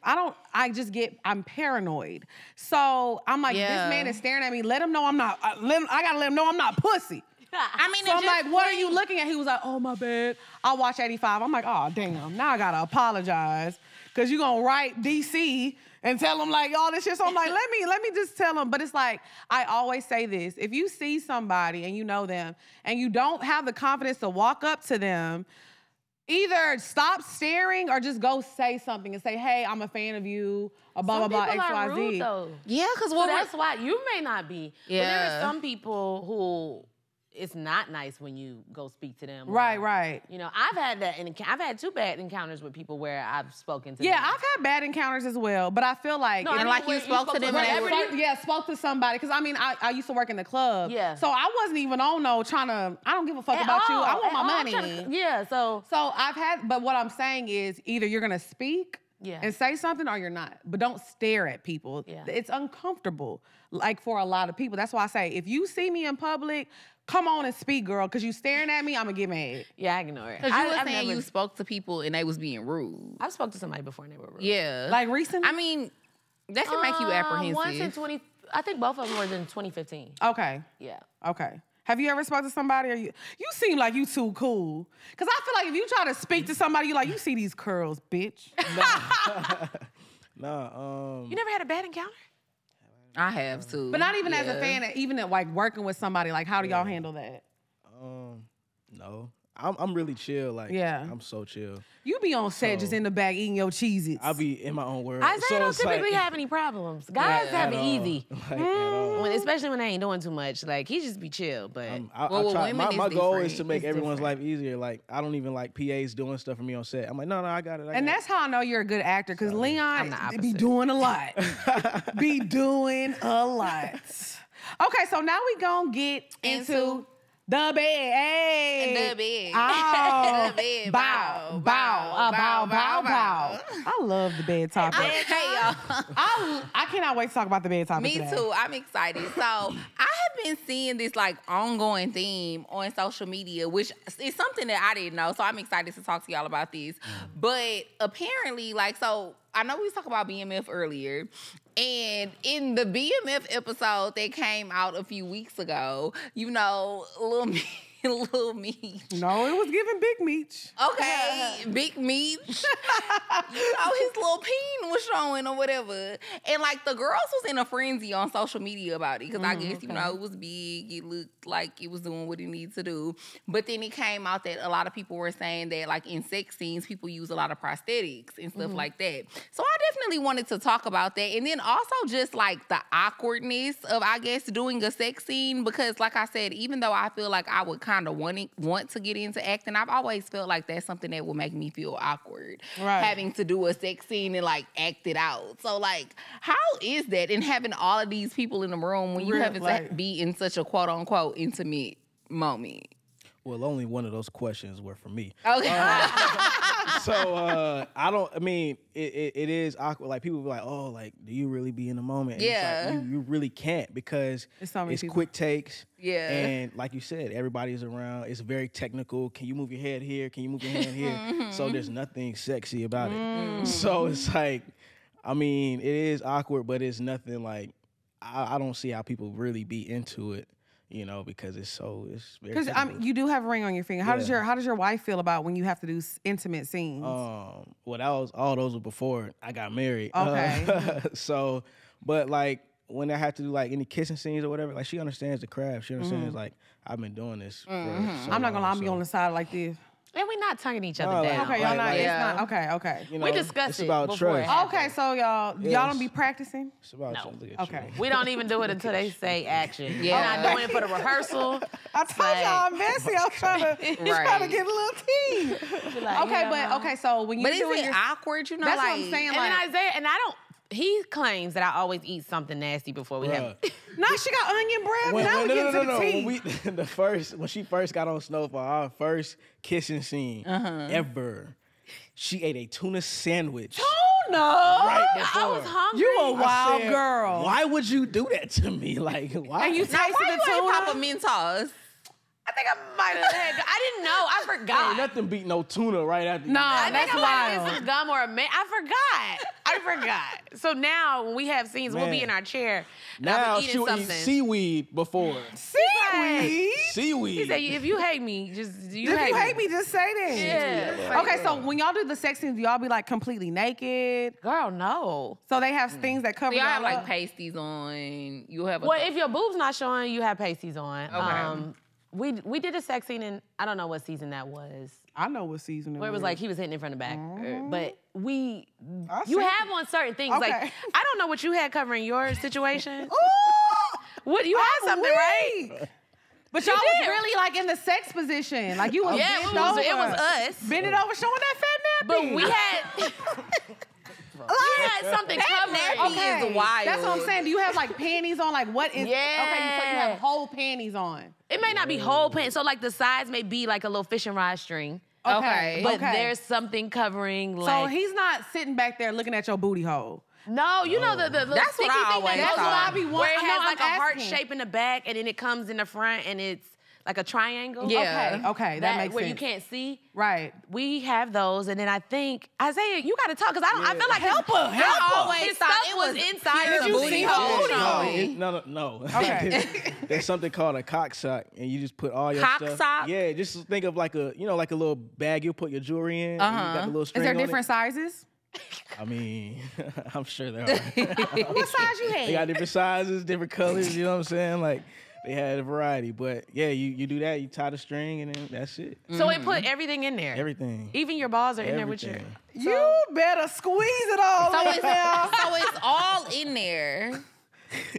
I'm paranoid. So I'm like, Yeah. this man is staring at me. Let him know I'm not. I gotta let him know I'm not pussy. I mean, So I'm like, what are you looking at? He was like, oh, my bad. I'll watch 85. I'm like, oh, damn. Now I got to apologize because you're going to write DC and tell them like all this shit. So I'm like, let me just tell them. But it's like, I always say this. If you see somebody and you know them and you don't have the confidence to walk up to them, either stop staring or just go say something and say, hey, I'm a fan of you, or blah, Some blah, blah, people X, are Y, rude, Z. though. yeah, because So that's why you may not be. But there Yeah. are some people who it's not nice when you go speak to them. Right, or, right. You know, I've had that, and I've had 2 bad encounters with people where I've spoken to Yeah, them. I've had bad encounters as well, but I feel like... No, I And mean, like you where spoke to them and they were- spoke to somebody. Because, I mean, I used to work in the club. Yeah. So I wasn't even on trying to... I don't give a fuck about you. I want my money. So So I've had... But what I'm saying is either you're going to speak Yeah. and say something or you're not. But don't stare at people. Yeah. It's uncomfortable, like, for a lot of people. That's why I say, if you see me in public... Come on and speak, girl, because you staring at me, I'm going to get mad. yeah, I ignore it. Because you were I've saying never- you spoke to people and they was being rude. I've spoke to somebody before and they were rude. Yeah. Like, recently? I mean, that can make you apprehensive. Once in I think both of them were in 2015. Okay. Yeah. Okay. Have you ever spoke to somebody, or you seem like you too cool? Because I feel like if you try to speak to somebody, you like, you see these curls, bitch. Nah, You never had a bad encounter? I have too. But not even as a fan, even at, like, working with somebody, like, how do y'all handle that? no. I'm really chill. Like, Yeah. I'm so chill. You be on set just in the back eating your Cheez-Its. I'll be in my own world. Isaiah don't it's like- typically have any problems. Guys have it easy. Like, at all. Especially when they ain't doing too much. Like, he just be chill, but... I Well, with try, women, my it's goal different. is to make It's everyone's different. life easier. Like, I don't even like PAs doing stuff for me on set. I'm like, no, I got it. And that's how I know you're a good actor, because Leon the be opposite. doing a lot. Be doing a lot. Okay, so now we gonna get into the bed. Hey. The bed. Oh. The bed. Bow. Bow. Bow. Bow. Bow. I love the bed topic. Hey, y'all. I cannot wait to talk about the bed topic Me today. too. I'm excited. So I have been seeing this like ongoing theme on social media, which is something that I didn't know. So I'm excited to talk to y'all about this. But apparently, like, so I know we was talking about BMF earlier. And in the BMF episode that came out a few weeks ago, you know, Little Meech. No, it was giving Big Meech. Okay, Big Meech. His little peen was showing or whatever. And like the girls was in a frenzy on social media about it because I guess, it was big. It looked like it was doing what it needed to do. But then it came out that a lot of people were saying that like in sex scenes, people use a lot of prosthetics and stuff like that. So I definitely wanted to talk about that. And then also just like the awkwardness of, I guess, doing a sex scene because like I said, even though I feel like I would kind of want to get into acting, I've always felt like that's something that would make me feel awkward. Right. Having to do a sex scene and like act it out. So like, how is that? And having all of these people in the room when you haven't to be in such a quote unquote intimate moment? Well, only one of those questions were for me. Okay. It is awkward. Like people be like, oh, like, do you really be in the moment? And yeah. It's like, you really can't because it's quick takes. Yeah. And like you said, everybody's around. It's very technical. Can you move your head here? Can you move your hand here? So there's nothing sexy about it. So it's like, I mean, it is awkward, but it's nothing like, I don't see how people really be into it. Because it's very. Because you do have a ring on your finger. How does your wife feel about when you have to do intimate scenes? Well, all those were before I got married. Okay. But like when I have to do like any kissing scenes or whatever, like she understands the craft. She understands like I've been doing this. For so I'm not gonna lie, long, I'm be on the side like this. And we're not tonguing each other down. Okay, y'all not. It's not. Okay. We discussed it about before. trust. Okay, so y'all don't be practicing? It's about No. Okay. We don't even do it until they say action. Yeah. We're not doing it for the rehearsal. I told y'all I'm messy. I'm trying to get a little tea. So when you but doing is it awkward? that's what I'm saying. And then Isaiah, he claims that I always eat something nasty before we have. No, she got onion bread. Now we get to the tea. When she first got on SnowFall, our first kissing scene ever, she ate a tuna sandwich. Tuna? Right before. I was hungry. You a wild girl. Why would you do that to me? Like, why? And you tasted the tuna? Papa Mentos. I think I might have had. I didn't know. I forgot. Ain't nothing beat no tuna right after. No, I that's think I might have wild. some gum or a I forgot. So now when we have scenes, we'll be in our chair. And I'll Now be eating she'll something. eat seaweed before. Seaweed? Seaweed. He said, if you hate me, just If you hate me, just say that. Yeah. Okay, so when y'all do the sex scenes, do y'all be like completely naked? Girl, no. So they have things that cover So y'all y'all have like up? pasties on. You'll have Well, if your boob's not showing, you have pasties on. Okay. We did a sex scene in, I don't know what season that was. I know what season it Where it was was. like he was hitting it from the back. But you see. have on certain things. Okay. Like, I don't know what you had covering your situation. Ooh! What, you had something, right? But y'all was really like in the sex position. Like you was Yeah, bent over. it was us. Bending over, showing that fat nappy. But we had... We had something covering. nappy is wild. That's what I'm saying. Do you have like panties on? Like what is? Yeah. Okay, so you have whole panties on. It may not be whole pants. So like the sides may be like a little fishing rod string. Okay. But there's something covering like... So he's not sitting back there looking at your booty hole. No, you know the little That's sticky what I thing always That's what I be wanting. where it has No, like I'm a heart asking. shape in the back and then it comes in the front and it's like a triangle. Yeah. Okay, that makes where sense. you can't see. Right. We have those, and then I think Isaiah, you got to talk because I feel like Help her, help her. always His thought stuff it was was inside Did the you booty see her hole. booty hole? No. Okay. There's something called a cock sock, and you just put all your Cock stuff. sock? Yeah, just think of like a like a little bag you put your jewelry in. And you got the little Is string there on different sizes? it. I mean, I'm sure there are. What size you They got had? different sizes, different colors. You know what I'm saying? Like they had a variety, but yeah, you do that. You tie the string, and then that's it. So it put everything in there. Everything. Even your balls are in there with you. Everything. You better squeeze it all So in now. it's all in there.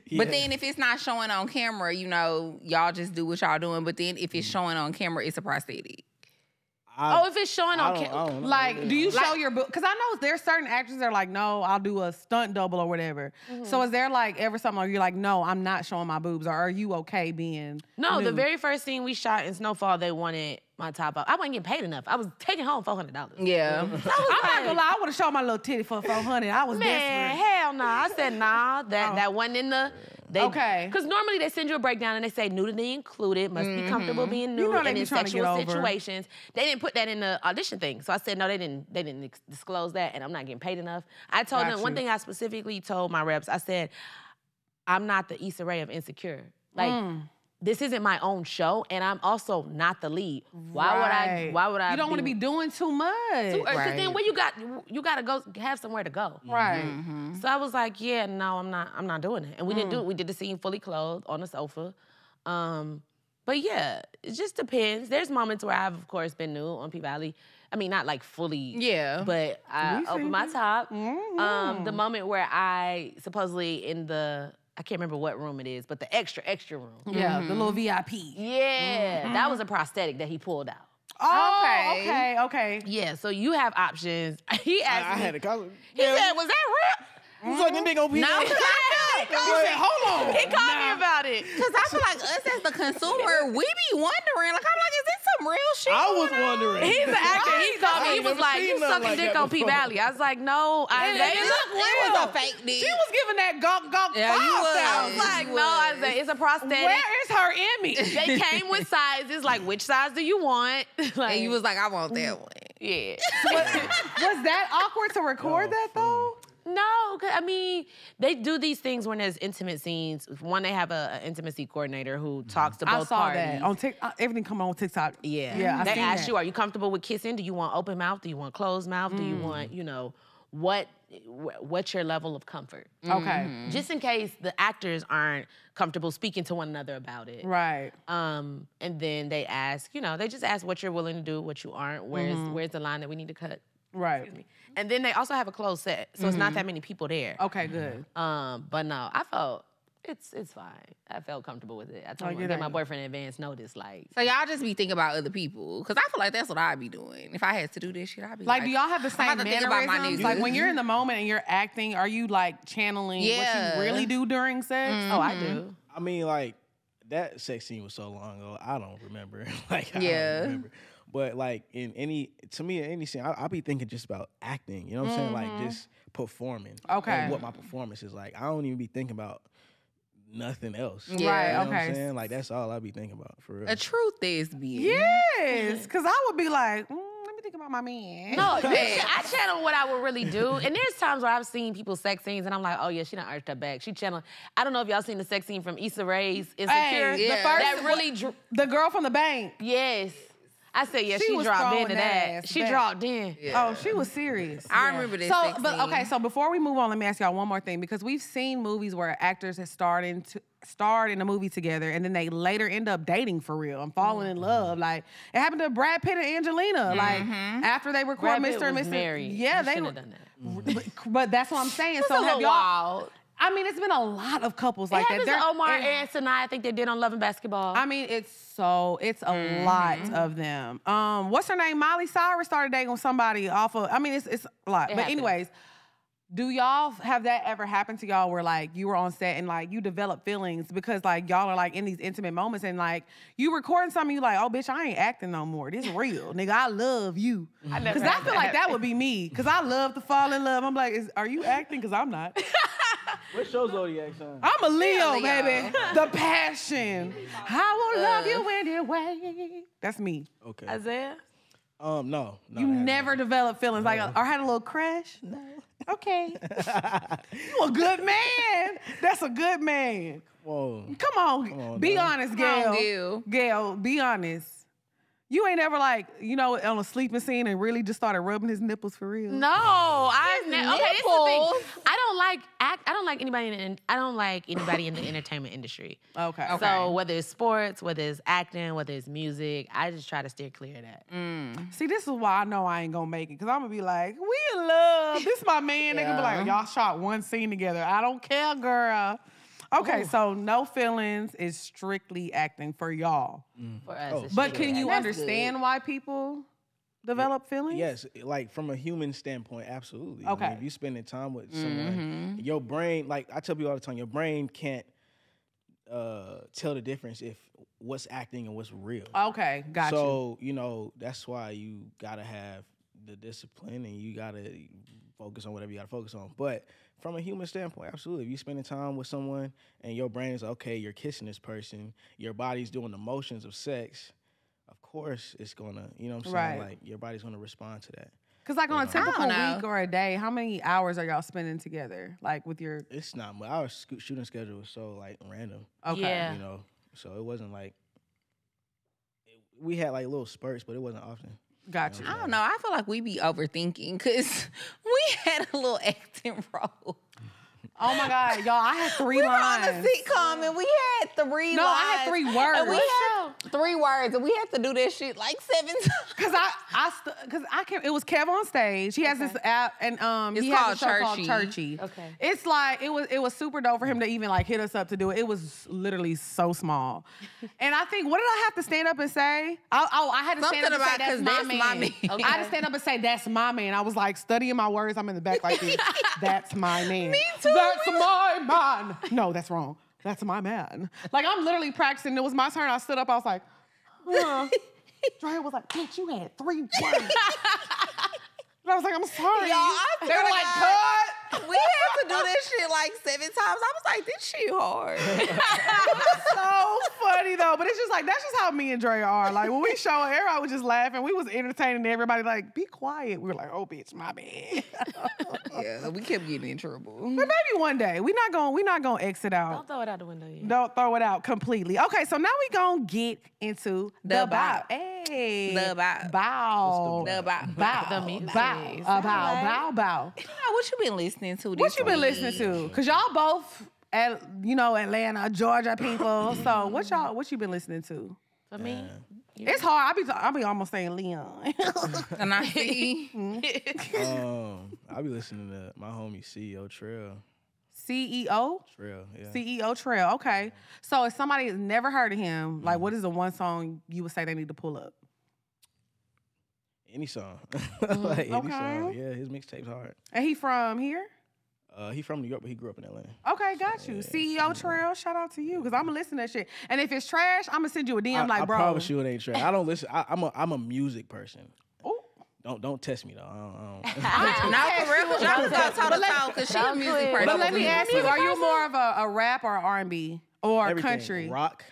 Yeah. But then if it's not showing on camera, y'all just do what y'all doing. But then if it's showing on camera, it's a prosthetic. If it's showing on I camera. don't know. Like, do you show your boob? Because I know there's certain actors that are like, no, I'll do a stunt double or whatever. So is there like ever something where you're like, no, I'm not showing my boobs, or are you okay being No, the nude? very first scene we shot in SnowFall, they wanted my top up. I wasn't getting paid enough. I was taking home $400. Yeah. I'm not gonna lie, I would have shown my little titty for $400. I was Man, desperate. hell no. I said, nah, that wasn't in the... Okay. Because normally they send you a breakdown and they say nudity included, must be comfortable being nude, You know they and be in trying to get sexual over. situations. They didn't put that in the audition thing. So I said, no, they didn't disclose that, and I'm not getting paid enough. I told Got them, one you. thing I specifically told my reps, I said, I'm not the Issa Rae of Insecure. Like, this isn't my own show, and I'm also not the lead. Why would I? You don't want to be doing too much. Because then when you got to go have somewhere to go. Right. So I was like, yeah, no, I'm not doing it. And we didn't do it. We did the scene fully clothed on the sofa. But yeah, it just depends. There's moments where I've, of course, been nude on P-Valley. I mean, not like fully. Yeah. But I opened my top. The moment where I supposedly in the, I can't remember what room it is, but the extra room. Yeah, the little VIP. Yeah, that was a prosthetic that he pulled out. Oh, okay. Yeah, so you have options. He asked me. I had a color. He said, was that real? It's like, them big old people. No, because I He said, hold on. He called me about it. Because I feel like us as the consumer, we be wondering. Like, I'm like, is this some real shit? I was wondering. He's an actor. He called me. He ain't was never like, seen you nothing sucking like dick that on P-Valley. I was like, no. It was a fake dick. She was giving that gawk Yeah, you was. I was like, no. I was like, it's a prosthetic. Where is her image? They came with sizes. Like, which size do you want? Like, And you was like, I want that one. yeah. Was that awkward to record that though? No, I mean, they do these things when there's intimate scenes. One, they have an intimacy coordinator who talks to both I saw parties. that on TikTok. Everything come on TikTok. Yeah. I They seen ask that. you, are you comfortable with kissing? Do you want open mouth? Do you want closed mouth? Do you want, what's your level of comfort? Okay. Just in case the actors aren't comfortable speaking to one another about it. Right. And then they ask, they just ask what you're willing to do, what you aren't. Where's the line that we need to cut? Right. And then they also have a closed set, so it's not that many people there. Okay, good. But no, I felt it's fine. I felt comfortable with it. I told him, get my boyfriend in advance notice, like. So y'all just be thinking about other people. Because I feel like that's what I'd be doing. If I had to do this shit, I'd be like, Do y'all have the same I'm about to think about my mannerisms? niggas. Like when you're in the moment and you're acting, are you like channeling what you really do during sex? Oh, I do. I mean, like, that sex scene was so long ago, I don't remember. I don't remember. But like in any scene, I'll be thinking just about acting. You know what I'm saying? Like just performing. Okay. And what my performance is like. I don't even be thinking about nothing else. Right, You know what okay. I'm saying? Like that's all I be thinking about for real. a true thespian. Yes, because I would be like, let me think about my man. No, I channel what I would really do. And there's times where I've seen people's sex scenes and I'm like, oh yeah, she done arched her back. She channeled. I don't know if y'all seen the sex scene from Issa Rae's Insecure. Hey, Yeah. the first That really the girl from the bank. yes. I said, yeah, she was dropped throwing into that that. ass She back. dropped in. Oh, she was serious. I remember this So, sex but scene. okay, so before we move on, let me ask y'all one more thing because we've seen movies where actors have starred in a movie together and then they later end up dating for real and falling in love. Like it happened to Brad Pitt and Angelina. Like after they record Brad Pitt Mr. and was Mrs. married. Yeah, He they shouldn't were. have done that. But that's what I'm saying. It's So a have little y'all? wild. I mean, it's been a lot of couples like It that. happens to Omar and Sanaa. I think they did on Love and Basketball. I mean, it's a lot of them. What's her name? Miley Cyrus started dating with somebody off of. I mean, it's a lot. But happens. anyways, do y'all have that ever happen to y'all where like you were on set and like you develop feelings because like y'all are like in these intimate moments and like you recording something you like, oh bitch, I ain't acting no more. This real, nigga. I love you. Because I feel like that would be me. Because I love to fall in love. I'm like, are you acting? Because I'm not. What show Zodiac son? I'm a Leo, Leo. baby. The passion. I will love you anyway. That's me. Okay. Isaiah? No. You never developed feelings like, or had a little crush? No. Okay. You a good man. That's a good man. Whoa. Come on, be dog. honest, Come on, Gail. Gail. Gail, be honest. You ain't ever like, on a sleeping scene and really just started rubbing his nipples for real? No, I've never. Okay, this is the thing. nipples. I don't like anybody in the entertainment industry. Okay. So whether it's sports, whether it's acting, whether it's music, I just try to steer clear of that. See, this is why I know I ain't gonna make it. Because I'm gonna be like, we in love. This my man. They gonna be like, y'all shot one scene together. I don't care, girl. Okay, so no feelings is strictly acting for y'all. For us, it's But strictly can you acting. understand why people develop feelings? Yes, like from a human standpoint, absolutely. Okay. I mean, if you spending time with someone, your brain, like I tell people all the time, your brain can't tell the difference if what's acting and what's real. Okay, got you. So, that's why you gotta have the discipline and you gotta focus on whatever you gotta focus on. But from a human standpoint, absolutely. If you're spending time with someone and your brain is okay, you're kissing this person, your body's doing the motions of sex, of course it's gonna, you know what I'm saying? Right. Like your body's gonna respond to that. Because like on a typical know. week or a day, how many hours are y'all spending together? Like with your, It's not, but our shooting schedule is so like random. okay. Yeah. So it wasn't like we had like little spurts, but it wasn't often. Gotcha. I don't know. I feel like we be overthinking because we had a little acting role. Oh my God, y'all! I had 3 We were lines. on a sitcom and we had 3 lines. No, I had 3 words. And we had 3 words and we had to do that shit like 7 times. Cause I can't. It was Kev on stage. He has this app, and It's he has called a show called Churchy. Churchy. Okay. It's like it was super dope for him to even like hit us up to do it. It was literally so small, and I think what did I have to stand up and say? I had to stand Something up and say about that's 'cause my that's man. my man. I had to stand up and say that's my man. I was like studying my words. I'm in the back like this. That's my man. Me too. That's my man. No, that's wrong. That's my man. Like I'm literally practicing. It was my turn. I stood up. I was like, huh. Dre was like, bitch, you had 3 words. And I was like, I'm sorry. Y'all, I They were like, cut. We had to do this shit like 7 times. I was like, this shit hard. So funny though, but it's just like that's just how me and Dre are. Like when we show it, everybody was just laughing. We was entertaining everybody. Like, be quiet. We were like, oh bitch, my bad. Yeah, we kept getting in trouble. But maybe one day we not gonna exit out. Don't throw it out the window yet. Don't throw it out completely. Okay, so now we gonna get into The bop. bop. Hey, The bop. bow, The bop. bow, The music. bow, bow. You know, what you been listening to this What you been week? listening to? Cause y'all both, Atlanta, Georgia people. So what you been listening to? For me, It's hard. I be almost saying Leon. And I see. I be listening to my homie CEO Trail. CEO? Trail, yeah. CEO Trail. Okay. So if somebody has never heard of him, like what is the one song you would say they need to pull up? Any song. Like any Okay. song. Yeah, his mixtape's hard. And he from here? He from New York, but he grew up in Atlanta. Okay, got you. CEO Trail, shout out to you, because I'm gonna listen to that shit. And if it's trash, I'm gonna send you a DM like, I bro. promise you it ain't trash. I don't listen. I'm a music person. Ooh. Don't test me though. I don't. No, for real, because y'all was gonna talk about because she a music person. But let me ask you, are you more of a rap or R&B or Everything. country? Rock,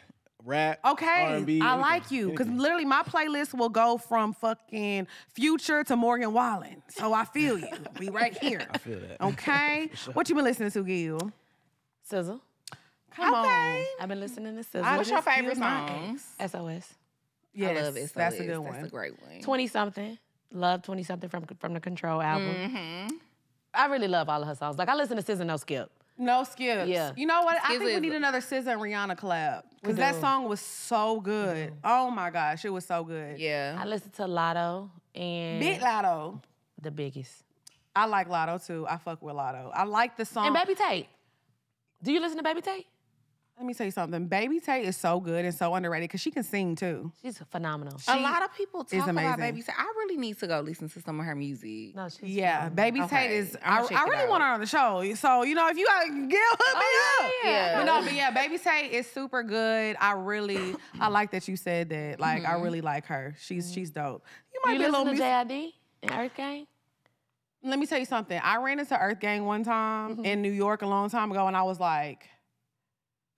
rap, Okay, R&B, I anything, like you because anything. literally my playlist will go from fucking Future to Morgan Wallen. So I feel you. Be right here. I feel that. Okay, what you been listening to, Gail? Sizzle. Come on. I've been listening to Sizzle. What's your Just favorite use my song? SOS. Yes, I love it. that's a good one. That's a great one. 20-something. Love 20-something from the Control album. Mm-hmm. I really love all of her songs. Like I listen to SZA No Skip. No skips. Yeah. You know what? I SZA think we is- need another SZA and Rihanna collab because that do. song was so good. Oh my gosh, it was so good. Yeah. I listen to Lotto and Big Lotto. the biggest. I like Lotto too. I fuck with Lotto. I like the song. And Baby Tate. Do you listen to Baby Tate? Let me tell you something. Baby Tate is so good and so underrated because she can sing too. She's phenomenal. A lot of people talk about amazing. Baby Tate. I really need to go listen to some of her music. No, she's Yeah, Baby Okay, Tate is. I'll I check it really out. want her on the show. So you know, if you got Gail, hook me up. yeah. But yeah, Baby Tate is super good. I like that you said that. Like, I really like her. She's dope. You might You be a little listen to music. JID and Earth Gang? Let me tell you something. I ran into Earth Gang one time in New York a long time ago, and I was like,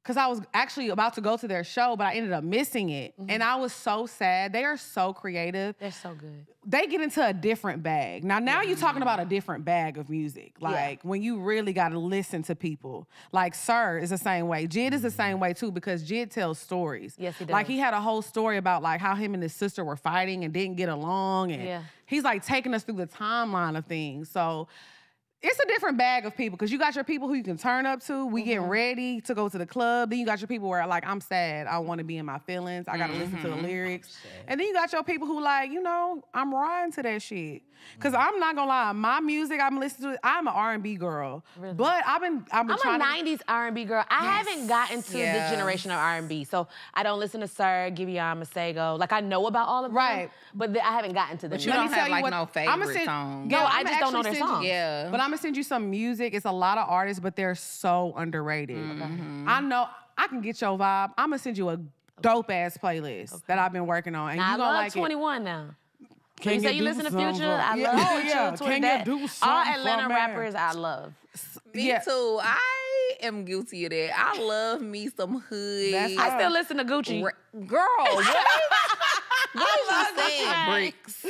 because I was actually about to go to their show, but I ended up missing it. And I was so sad. They are so creative. They're so good. They get into a different bag. Now you're talking about a different bag of music. Like when you really got to listen to people. Like Sir is the same way. Jid is the same way too because Jid tells stories. Yes, he does. Like he had a whole story about like how him and his sister were fighting and didn't get along. And he's like taking us through the timeline of things. So it's a different bag of people because you got your people who you can turn up to. We getting ready to go to the club. Then you got your people where like, I'm sad. I want to be in my feelings. I got to listen to the lyrics. And then you got your people who like, I'm riding to that shit. Because I'm not going to lie, my music I'm listening to, I'm an R&B girl. Really? But I'm I'm trying a 90s R&B girl. I haven't gotten to Yes. the generation of R&B. So I don't listen to Sir, Giveon, Masego. Like I know about all of them. Right. But I haven't gotten to them. But you yet. don't have like no I'ma favorite send- songs. Gail, No, I I'ma just don't know actually their send you- songs. Yeah. But I'm going to send you some music. It's a lot of artists, but they're so underrated. I know I can get your vibe. I'm going to send you a dope-ass playlist that I've been working on. And Now, I you going to love like 21 now. Can you say you do listen to something Future? for- I Yeah. love Oh, Future. yeah. 20 Can that- you do all something for Atlanta me? rappers I love. Me too. I am guilty of that. I love me some hood. I still listen to Gucci. Girl, what? What is you saying? Bricks.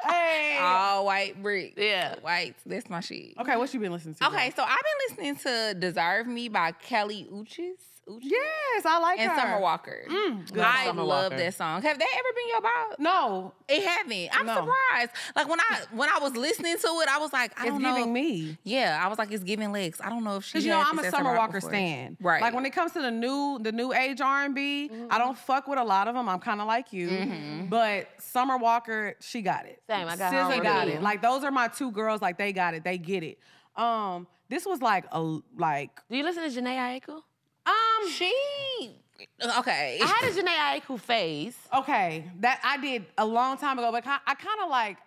Hey. All white bricks. Yeah. Whites. That's my shit. Okay, what you been listening to? Okay, so I've been listening to Deserve Me by Kelly Uchis. Uchi? Yes, I like And her. Summer Walker. Good I Summer love Walker. that song. Have they ever been your bop? No. It haven't. I'm No. surprised. Like when I was listening to it, I was like, I It's don't know. giving me. Yeah, I was like, it's giving Lex. I don't know if she. Because you know had I'm this a as her Summer bop Walker before. stan. Right. Like when it comes to the new age R&B, I don't fuck with a lot of them. I'm kind of like you. But Summer Walker, she got it. Same, I got her SZA on got repeat. it. Like those are my two girls. Like they got it. They get it. This was like Do you listen to Jhené Aiko? She. Okay. I had a Jhené Aiko phase. Okay, that I did a long time ago, but I kind of like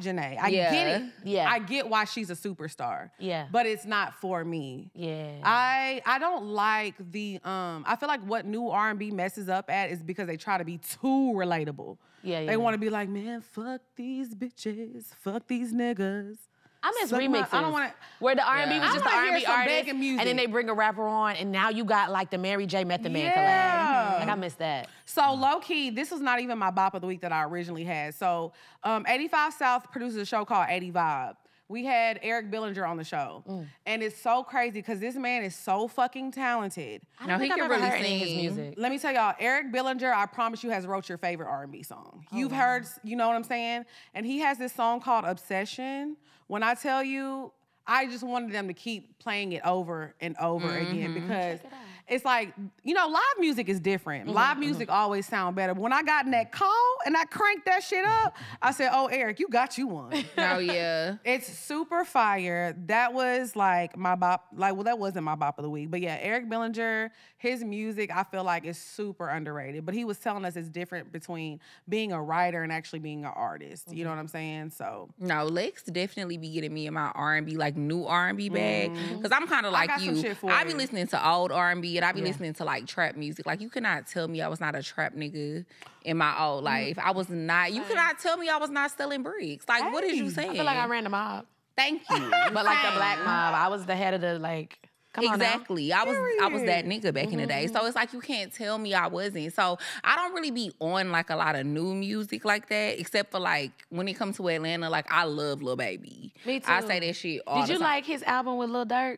Jhené. I Yeah. get it. Yeah. I get why she's a superstar. Yeah. But it's not for me. Yeah. I don't like the I feel like what new R&B messes up at is because they try to be too relatable. Yeah, yeah. They want to be like, man, fuck these bitches, fuck these niggas. I miss Suck my- remixes. I don't want to. Where the R&B was I just the wanna hear R&B some artist, begging music. and then they bring a rapper on, and now you got like the Mary J. Method Man Yeah. collab. Like I miss that. So low key, this was not even my bop of the week that I originally had. So 85 South produces a show called 80 Vibe. We had Eric Billinger on the show. And it's so crazy because this man is so fucking talented. I No, don't he think can I've ever really heard any of his sing. music. Let me tell y'all, Eric Billinger, I promise you, has wrote your favorite R&B song. You've heard, you know what I'm saying? And he has this song called Obsession. When I tell you, I just wanted them to keep playing it over and over again because it's like, you know, live music is different. Live music always sound better. But when I got in that call and I cranked that shit up, I said, oh, Eric, you got you one. Oh yeah. It's super fire. That was like my bop. Like, well, that wasn't my bop of the week. But yeah, Eric Billinger, his music, I feel like is super underrated. But he was telling us it's different between being a writer and actually being an artist. You know what I'm saying? So No, Lex definitely be getting me in my R&B, like new R&B bag. Because I'm kind of like got some you. shit for I be you. listening to old R&B and I be listening to like trap music. Like you cannot tell me I was not a trap nigga in my old life. I was not. You cannot tell me I was not selling bricks. Like what is you saying? I feel like I ran the mob. Thank you. But like the black mob, I was the head of the like. Come on now. Exactly. I was that nigga back in the day. So it's like you can't tell me I wasn't. So I don't really be on like a lot of new music like that, except for like when it comes to Atlanta, like I love Lil Baby. Me too. I say that shit all Did the you time. like his album with Lil Durk?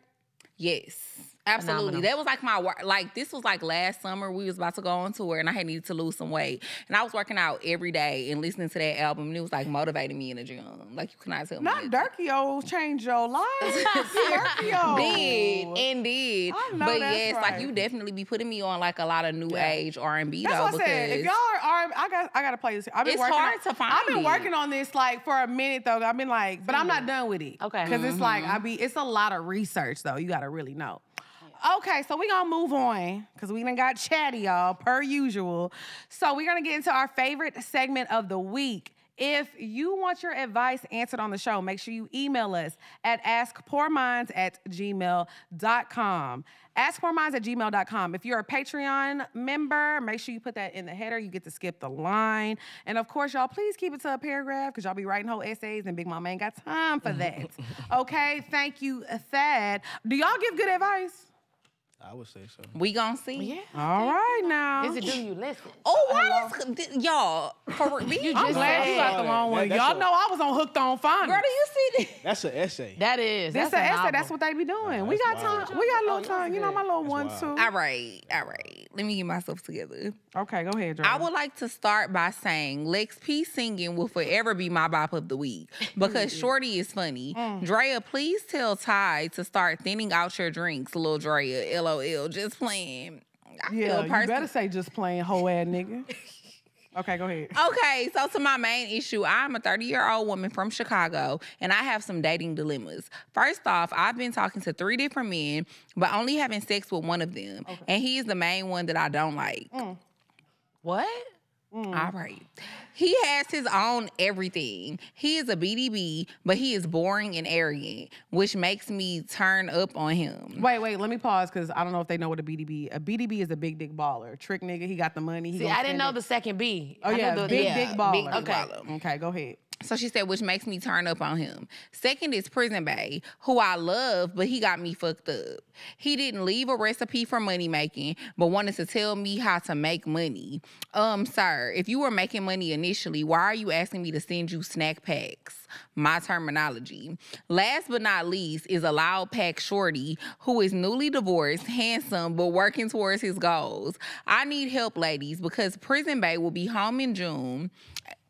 Yes. Absolutely. Phenomenal. That was like my work. Like this was like last summer. We was about to go on tour and I had needed to lose some weight. And I was working out every day and listening to that album and it was like motivating me in the gym. Like you cannot tell me. not that. Durkio changed your life. Durkio. Did. I know But that's yes, right. like you definitely be putting me on like a lot of new age R&B That's though. what I said. If because y'all are, I gotta play this. I've been It's working hard to find I've been it. working on this like for a minute though. I've been like, but I'm not done with it. Okay. Because it's like it's a lot of research though. You gotta really know. Okay, so we gonna move on because we done got chatty, y'all, per usual. So we're gonna get into our favorite segment of the week. If you want your advice answered on the show, make sure you email us at askpoorminds@gmail.com. Askpoorminds@gmail.com. If you're a Patreon member, make sure you put that in the header. You get to skip the line. And of course, y'all, please keep it to a paragraph because y'all be writing whole essays and Big Mama ain't got time for that. Okay, thank you, Thad. Do y'all give good advice? I would say so. we gonna see. Yeah. All right now. Is it do you listen? Oh, why is y'all? I'm I'm glad you got the long one. That's Y'all a- know I was on Hooked on Phonics. Girl, do you see this? That's an essay. That is. That's That's the a essay. novel. That's what they be doing. We that's got wild. time. We got a little Oh, time. You know, my little one wild. too. All right. Let me get myself together. Okay, go ahead, Dre. I would like to start by saying Lex P singing will forever be my bop of the week because Shorty is funny. Drea, please tell Ty to start thinning out your drinks, Lil Drea. LOL, just playing. I Yeah, feel you better say just playing hoe ass nigga. Okay, go ahead. Okay, so to my main issue, I'm a 30-year-old woman from Chicago, and I have some dating dilemmas. First off, I've been talking to 3 different men, but only having sex with one of them, and he is the main one that I don't like. What? All right. He has his own everything. He is a BDB, but he is boring and arrogant, which makes me turn up on him. Wait, let me pause because I don't know if they know what a BDB. A BDB is a big dick baller. Trick nigga, he got the money. He See, gonna I didn't spend know it. the second B. Oh I yeah, knew the- big yeah, dick baller. big dick Okay. baller. Okay, go ahead. So she said, which makes me turn up on him. Second is Prison Bae, who I love, but he got me fucked up. He didn't leave a recipe for money making, but wanted to tell me how to make money. Sir, if you were making money initially, why are you asking me to send you snack packs? My terminology. Last but not least is a loud pack shorty who is newly divorced, handsome, but working towards his goals. I need help, ladies, because Prison Bae will be home in July.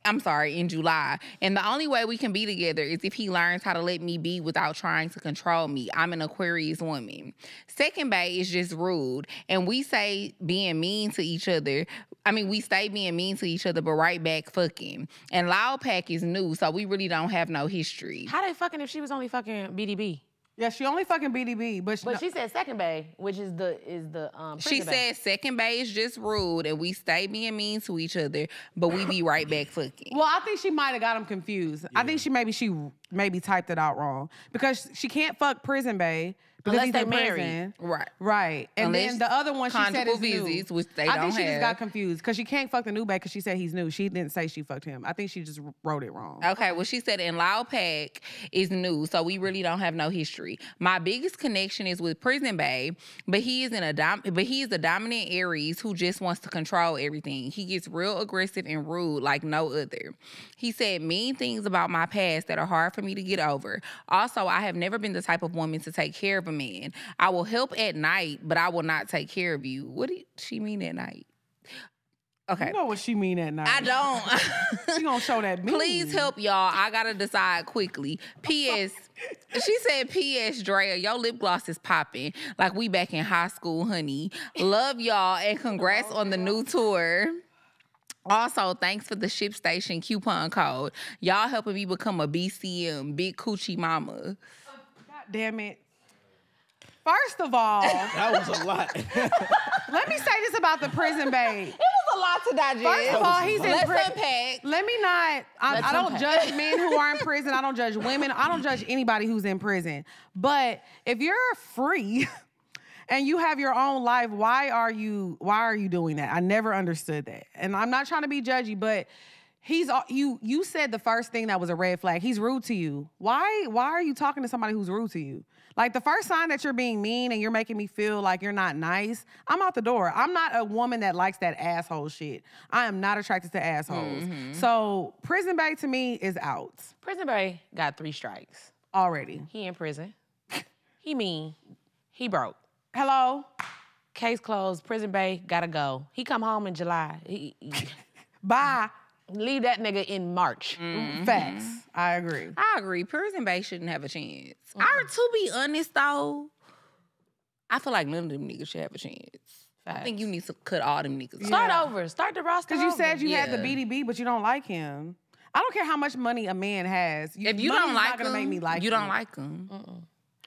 And the only way we can be together is if he learns how to let me be without trying to control me. I'm an Aquarius woman. Second Bae is just rude. And we say being mean to each other. We stay being mean to each other, but right back fucking. And Loud Pack is new, so we really don't have no history. How they fucking if she was only fucking BDB? Yeah, she only fucking BDB, but she said Second Bae, which is the she said Second Bae is just rude, and we stay being mean to each other, but we be right back fucking. Well, I think she might have got him confused. Yeah. I think she maybe typed it out wrong because she can't fuck Prison Bae. Because he's in prison. Right. And unless then the other one she said is new. Which they don't think she just got confused because she can't fuck the new bae because she said he's new. She didn't say she fucked him. I think she just wrote it wrong. Okay, well, she said and Loud Pack is new, so we really don't have no history. My biggest connection is with Prison Bae, but he is a dominant Aries who just wants to control everything. He gets real aggressive and rude like no other. He said mean things about my past that are hard for me to get over. Also, I have never been the type of woman to take care of a man. I will help at night, but I will not take care of you. What did she mean at night? Okay. You know what she mean at night. I don't. She gonna show that mean. Please help y'all. I gotta decide quickly. P.S. She said, P.S. Drea, your lip gloss is popping like we back in high school, honey. Love y'all and congrats on the new tour. Also, thanks for the ship station coupon code. Y'all helping me become a BCM, Big Coochie Mama. God damn it. First of all, that was a lot. Let me say this about the Prison Bae. It was a lot to digest. First of all, he's in prison. Let me not. I don't judge men who are in prison. I don't judge women. I don't judge anybody who's in prison. But if you're free and you have your own life, why are you doing that? I never understood that. And I'm not trying to be judgy, but you said the first thing that was a red flag. He's rude to you. Why are you talking to somebody who's rude to you? Like, the first sign that you're being mean and you're making me feel like you're not nice, I'm out the door. I'm not a woman that likes that asshole shit. I am not attracted to assholes. Mm-hmm. So Prison Bae to me is out. Prison Bae got 3 strikes. Already. He in prison. He mean. He broke. Hello? Case closed. Prison Bae gotta go. He come home in July. Bye. Leave that nigga in March. Mm-hmm. Facts. I agree. Prison Bae shouldn't have a chance. To be honest, though, I feel like none of them niggas should have a chance. Facts. I think you need to cut all them niggas. Start over. Start the roster over. Because you said you had the BDB, but you don't like him. I don't care how much money a man has. If you don't like him, make me like you don't like him.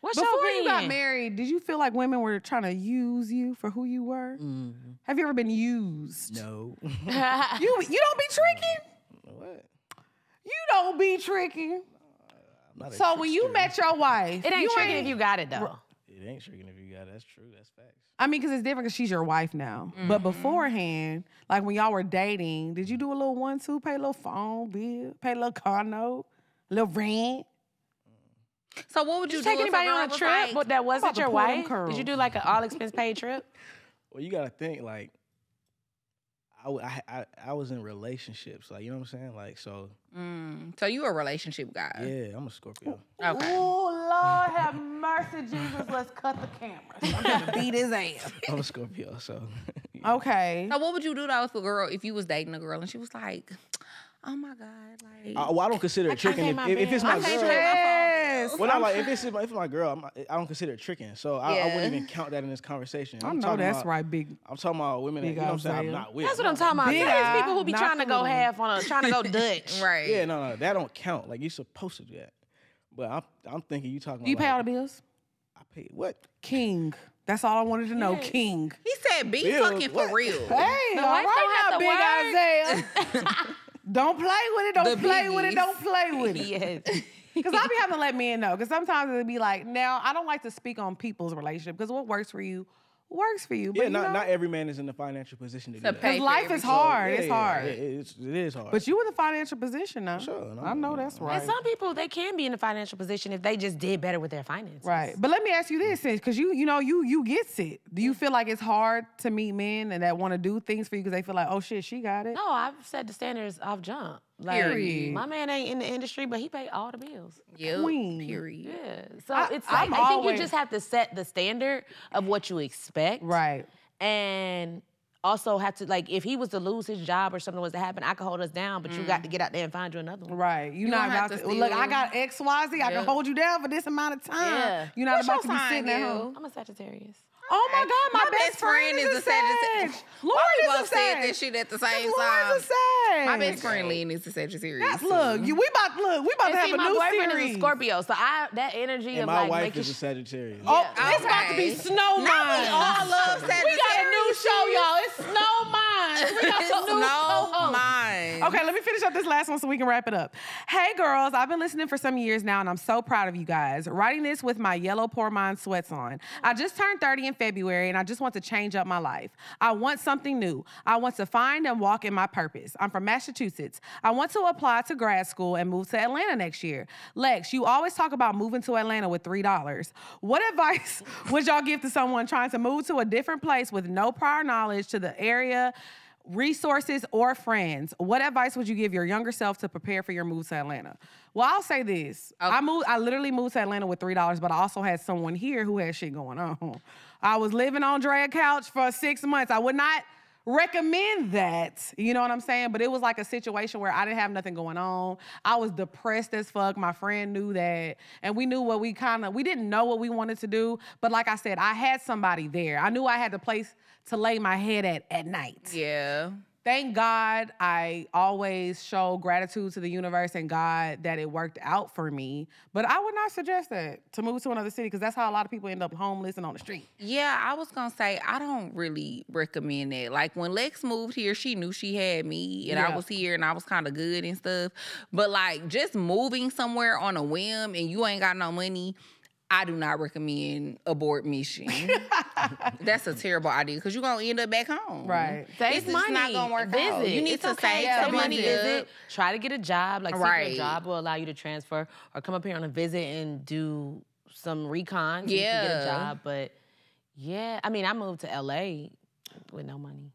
What's Before your you got married, did you feel like women were trying to use you for who you were? Mm. Have you ever been used? No. You don't be tricking? What? You don't be tricking. So when you met your wife, it ain't tricking if you got it though. It ain't tricking if you got it. That's true. That's facts. I mean, because it's different because she's your wife now. Mm-hmm. But beforehand, like when y'all were dating, did you do a little 1-2, pay a little phone bill, pay a little car note, a little rent? So what would you do? Take anybody on a trip that wasn't your wife? Did you do like an all expense paid trip? Well, you gotta think like I was in relationships, like, you know what I'm saying, like, so. So you a relationship guy? Yeah, I'm a Scorpio. Okay. Oh Lord, have mercy, Jesus. Let's cut the cameras. I'm gonna beat his ass. I'm a Scorpio, so. Yeah. Okay. So what would you do though if you was dating a girl and she was like, oh my God, like. Well, I don't consider it tricking if it's my girl. Yes. Well, I'm like, if it's my girl, I don't consider it tricking. So I wouldn't even count that in this conversation. I know that's right, big. I'm talking about women that, you know what I'm saying, I'm not with. That's what I'm talking about. There's people who be trying to go half on trying to go Dutch. Right. Yeah, no, that don't count. Like, you're supposed to do that. But I'm thinking you talking about. Do you pay all the bills? I pay what? King. That's all I wanted to know. Yes. King. He said be fucking for real. Hey, all right now, Big Isaiah. Don't play with it. Don't play with it. Don't play with it. Yes. Because I be having to let men know. Because sometimes it'll be like, now, I don't like to speak on people's relationship. Because what works for you works for you. Yeah, But not every man is in the financial position to do that. because life is hard. It's hard. It is hard. But you in the financial position now. Sure, I know that's right. And some people, they can be in a financial position if they just did better with their finances. Right. But let me ask you this, because you get it. Do you feel like it's hard to meet men and that want to do things for you because they feel like, oh shit, she got it? No, I've set the standards off jump. Like, Period. my man ain't in the industry, but he paid all the bills. Yep. Queen. Period. Yeah. So it's like, I think you just have to set the standard of what you expect. Right. And also have to, like, if he was to lose his job or something was to happen, I could hold us down, but you got to get out there and find you another one. Right. You're not about to, look, I got XYZ, I can hold you down for this amount of time. Yeah. You're not What's about to your be sign, sitting at Gail? home. I'm a Sagittarius. Oh my God, my best friend is a Sag. Lord is a both said Sag. this shit at the same Lord time. is a Sag. My best friend Lynn is a Sagittarius. That's, we about And to have see, a my new boyfriend series. is a Scorpio, so that energy and of my like wife making is a Sagittarius. Oh, it's about to be SnowMinds. all love We got a new show, y'all. It's SnowMinds. We got some new co-hosts. Mine. Okay, let me finish up this last one so we can wrap it up. Hey, girls, I've been listening for some years now, and I'm so proud of you guys. Writing this with my yellow Pour Mine sweats on. I just turned 30 in February, and I just want to change up my life. I want something new. I want to find and walk in my purpose. I'm from Massachusetts. I want to apply to grad school and move to Atlanta next year. Lex, you always talk about moving to Atlanta with $3. What advice would y'all give to someone trying to move to a different place with no prior knowledge to the area, resources, or friends? What advice would you give your younger self to prepare for your move to Atlanta? Well, I'll say this. Okay. I literally moved to Atlanta with $3, but I also had someone here who had shit going on. I was living on Drea couch for 6 months. I would not recommend that, you know what I'm saying? But it was like a situation where I didn't have nothing going on. I was depressed as fuck. My friend knew that. And we knew what we didn't know what we wanted to do. But like I said, I had somebody there. I knew I had the place to lay my head at night. Yeah. Thank God I always show gratitude to the universe and God that it worked out for me. But I would not suggest that, to move to another city, because that's how a lot of people end up homeless and on the street. Yeah, I was gonna say, I don't really recommend that. Like, when Lex moved here, she knew she had me, and I was here, and I was kind of good and stuff. But, like, just moving somewhere on a whim and you ain't got no money, I do not recommend abort mission. That's a terrible idea, because you're going to end up back home. Right. Save This money. is not going to work visit. out. You need It's to okay. save some money visit. up. Try to get a job. Like, Right. secret job will allow you to transfer or come up here on a visit and do some recon so you can get a Yeah. job. But, yeah, I mean, I moved to L.A. with no money.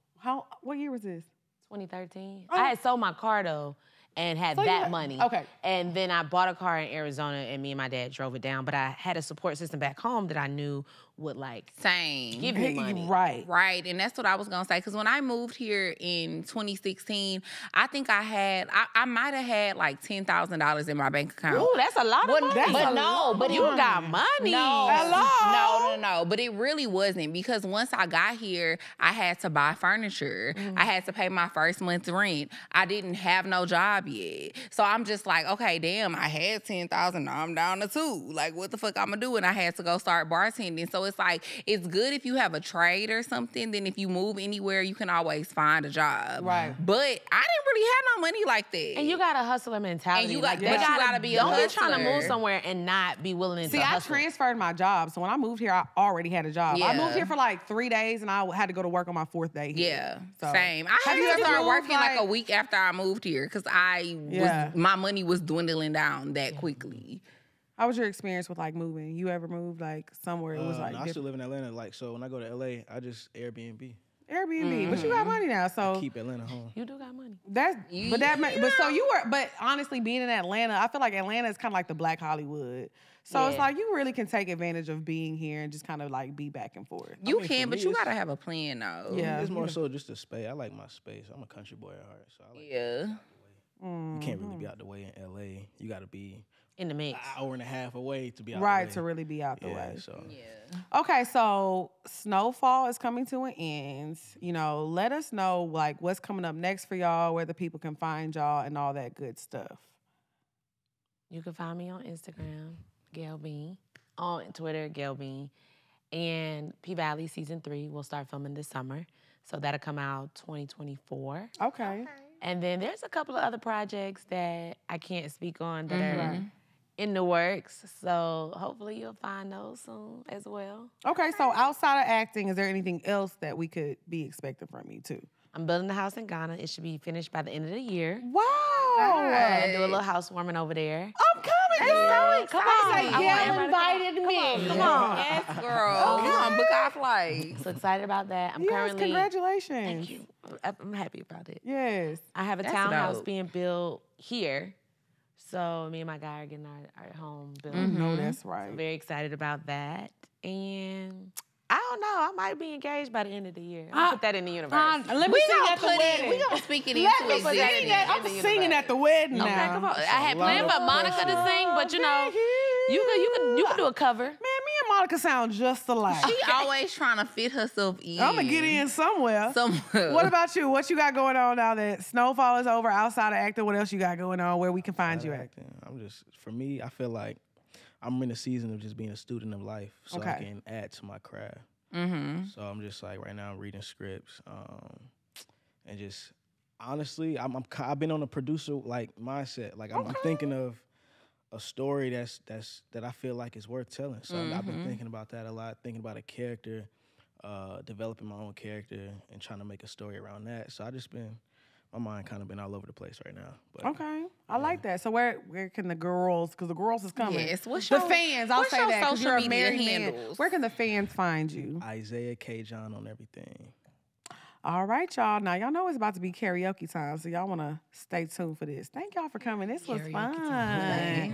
What year was this? 2013. I had sold my car, though, and had that money. Okay. And then I bought a car in Arizona, and me and my dad drove it down. But I had a support system back home that I knew would, like, Same. give me money. Right. Right, and that's what I was gonna say. Because when I moved here in 2016, I think I might have had like $10,000 in my bank account. Ooh, that's a lot of money. that's But a lot of you money. got money. No. But it really wasn't, because once I got here, I had to buy furniture. I had to pay my first month's rent. I didn't have no job yet. So I'm just like, okay, damn, I had 10,000, now I'm down to 2. Like, what the fuck I'm gonna do? And I had to go start bartending. So it's like, it's good if you have a trade or something, then if you move anywhere, you can always find a job. Right. But I didn't really have no money like that. And you got a hustler mentality. And you got- like, but you gotta be a Don't be trying to hustler. move somewhere and not be willing See, to I hustle. transferred my job. So when I moved here, I already had a job. I Yeah. moved here for like 3 days, and I had to go to work on my 4th day here. Yeah, So, same. I have had you to ever start moved, working like a like- week after I moved here, because my money was dwindling down that quickly. How was your experience with like moving? You ever moved like somewhere it was like No, I still different? live in Atlanta. Like, so when I go to LA, I just Airbnb. Airbnb, but you got money now, so Keep Atlanta home. You do got money. but honestly, being in Atlanta, I feel like Atlanta is kind of like the Black Hollywood. So it's Yeah. like you really can take advantage of being here and just kind of like be back and forth. You mean, can, for but me, you it's- gotta have a plan though. Yeah. It's more so just the space. I like my space. I'm a country boy at heart, so I like. Yeah. You can't really be out the way in LA. You got to be In the mix. an hour and a half away to be out Right, the to way. really be out the way. So Yeah. Okay, so SnowFall is coming to an end. You know, let us know like what's coming up next for y'all, where the people can find y'all, and all that good stuff. You can find me on Instagram, Gail Bean. On Twitter, Gail Bean. And P-Valley Season 3 will start filming this summer. So that'll come out 2024. Okay. And then there's a couple of other projects that I can't speak on that are in the works. So hopefully you'll find those soon as well. Okay, so outside of acting, is there anything else that we could be expecting from you too? I'm building a house in Ghana. It should be finished by the end of the year. Wow. I do a little housewarming over there. I'm coming, girl. Come on. Like, Gail invited me. Come on. Yes, girl. Come on, book our flights. So excited about that. I'm Yes, currently. congratulations. Thank you. I'm happy about it. Yes. I have a That's townhouse dope. being built here. So me and my guy are getting our home built. No, that's right. I'm very excited about that. And I don't know. I might be engaged by the end of the year. I'll put that in the universe. Let me sing at the wedding. We gonna speak it Let me into sing existence. it. I'm singing at the wedding Okay, now. come on. I had planned for Monica to sing, but you know, you can do a cover. Man, me and Monica sound just alike. She always trying to fit herself in. I'm gonna get in somewhere. What about you? What you got going on now that SnowFall is over? Outside of acting, what else you got going on? Where we can find you at? Acting. For me, I feel like I'm in a season of just being a student of life, so I can add to my craft. So I'm just like right now I'm reading scripts, and just honestly, I've been on a producer like mindset. Like I'm thinking of a story that I feel like is worth telling. So I've been thinking about that a lot, thinking about a character, developing my own character, and trying to make a story around that. So I just been. My mind kind of been all over the place right now. But, Okay, I like that. So where can the girls? Because the girls is coming. Yes, what's the your- fans? I'll what's say your that because social you're a media married man. handles? Where can the fans find you? Isaiah K. John on everything. All right, y'all. Now y'all know it's about to be karaoke time, so y'all want to stay tuned for this. Thank y'all for coming. This was fun.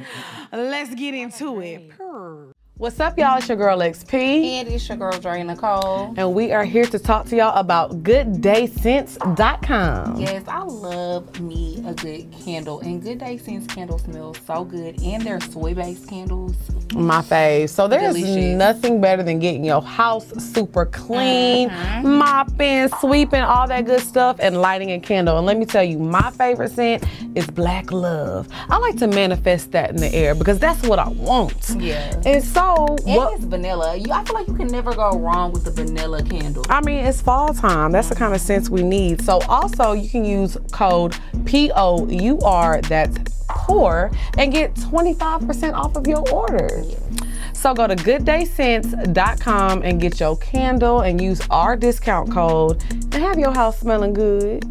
Let's get into it. Purr. What's up, y'all? It's your girl XP. And it's your girl, Dre Nicole. And we are here to talk to y'all about GoodDayScents.com. Yes, I love me a good candle. And Good Day Scents candles smell so good. And they're soy-based candles. My fave. So there's Delicious. nothing better than getting your house super clean, mopping, sweeping, all that good stuff, and lighting a candle. And let me tell you, my favorite scent is Black Love. I like to manifest that in the air because that's what I want. Yeah. And so, And it's vanilla. I feel like you can never go wrong with the vanilla candle. I mean, it's fall time. That's the kind of scents we need. So also, you can use code POUR, that's POUR, and get 25% off of your order. So go to GoodDayScents.com and get your candle and use our discount code and have your house smelling good.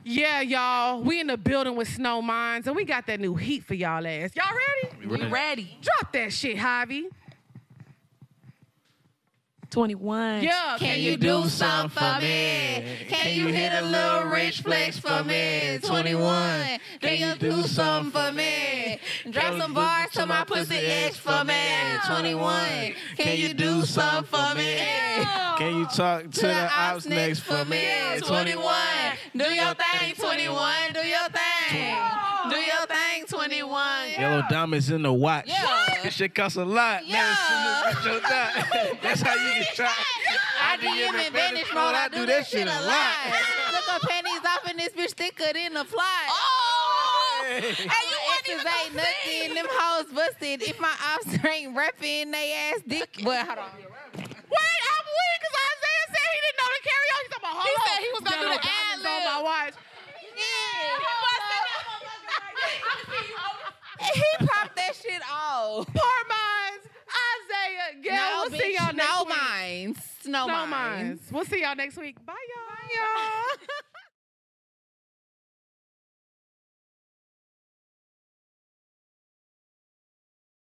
Yeah, y'all, we in the building with SnowMinds and we got that new heat for y'all ass. Y'all ready? We ready. Drop that shit, Javi. 21. Yeah, Can you do something for me? Can you hit a little rich flex for me? 21. Can you do something for me? Drop some bars to my pussy ex for me. 21. Can you do something for me? Can you talk to the ops next for me? 21. Do your thing, 21. Do your thing. Do your thing, 21. Yellow diamonds in the watch. Yeah. This shit costs a lot. Yeah. That's how you get shot. I DM in vanish mode. I do that shit a lot. Took her panties off in this bitch thicker than the fly. Oh! And you My exes ain't nothing. Them hoes busted. If my ops ain't rapping, they ass dick. But hold on. Wait, I'm weak because Isaiah said he didn't know the karaoke. He said he was going to do the ad-lib on my watch. He popped that shit off. Poor minds, Isaiah, Gail. We'll see y'all next week. SnowMinds. SnowMinds. We'll see y'all next week. Bye, y'all. Bye, y'all.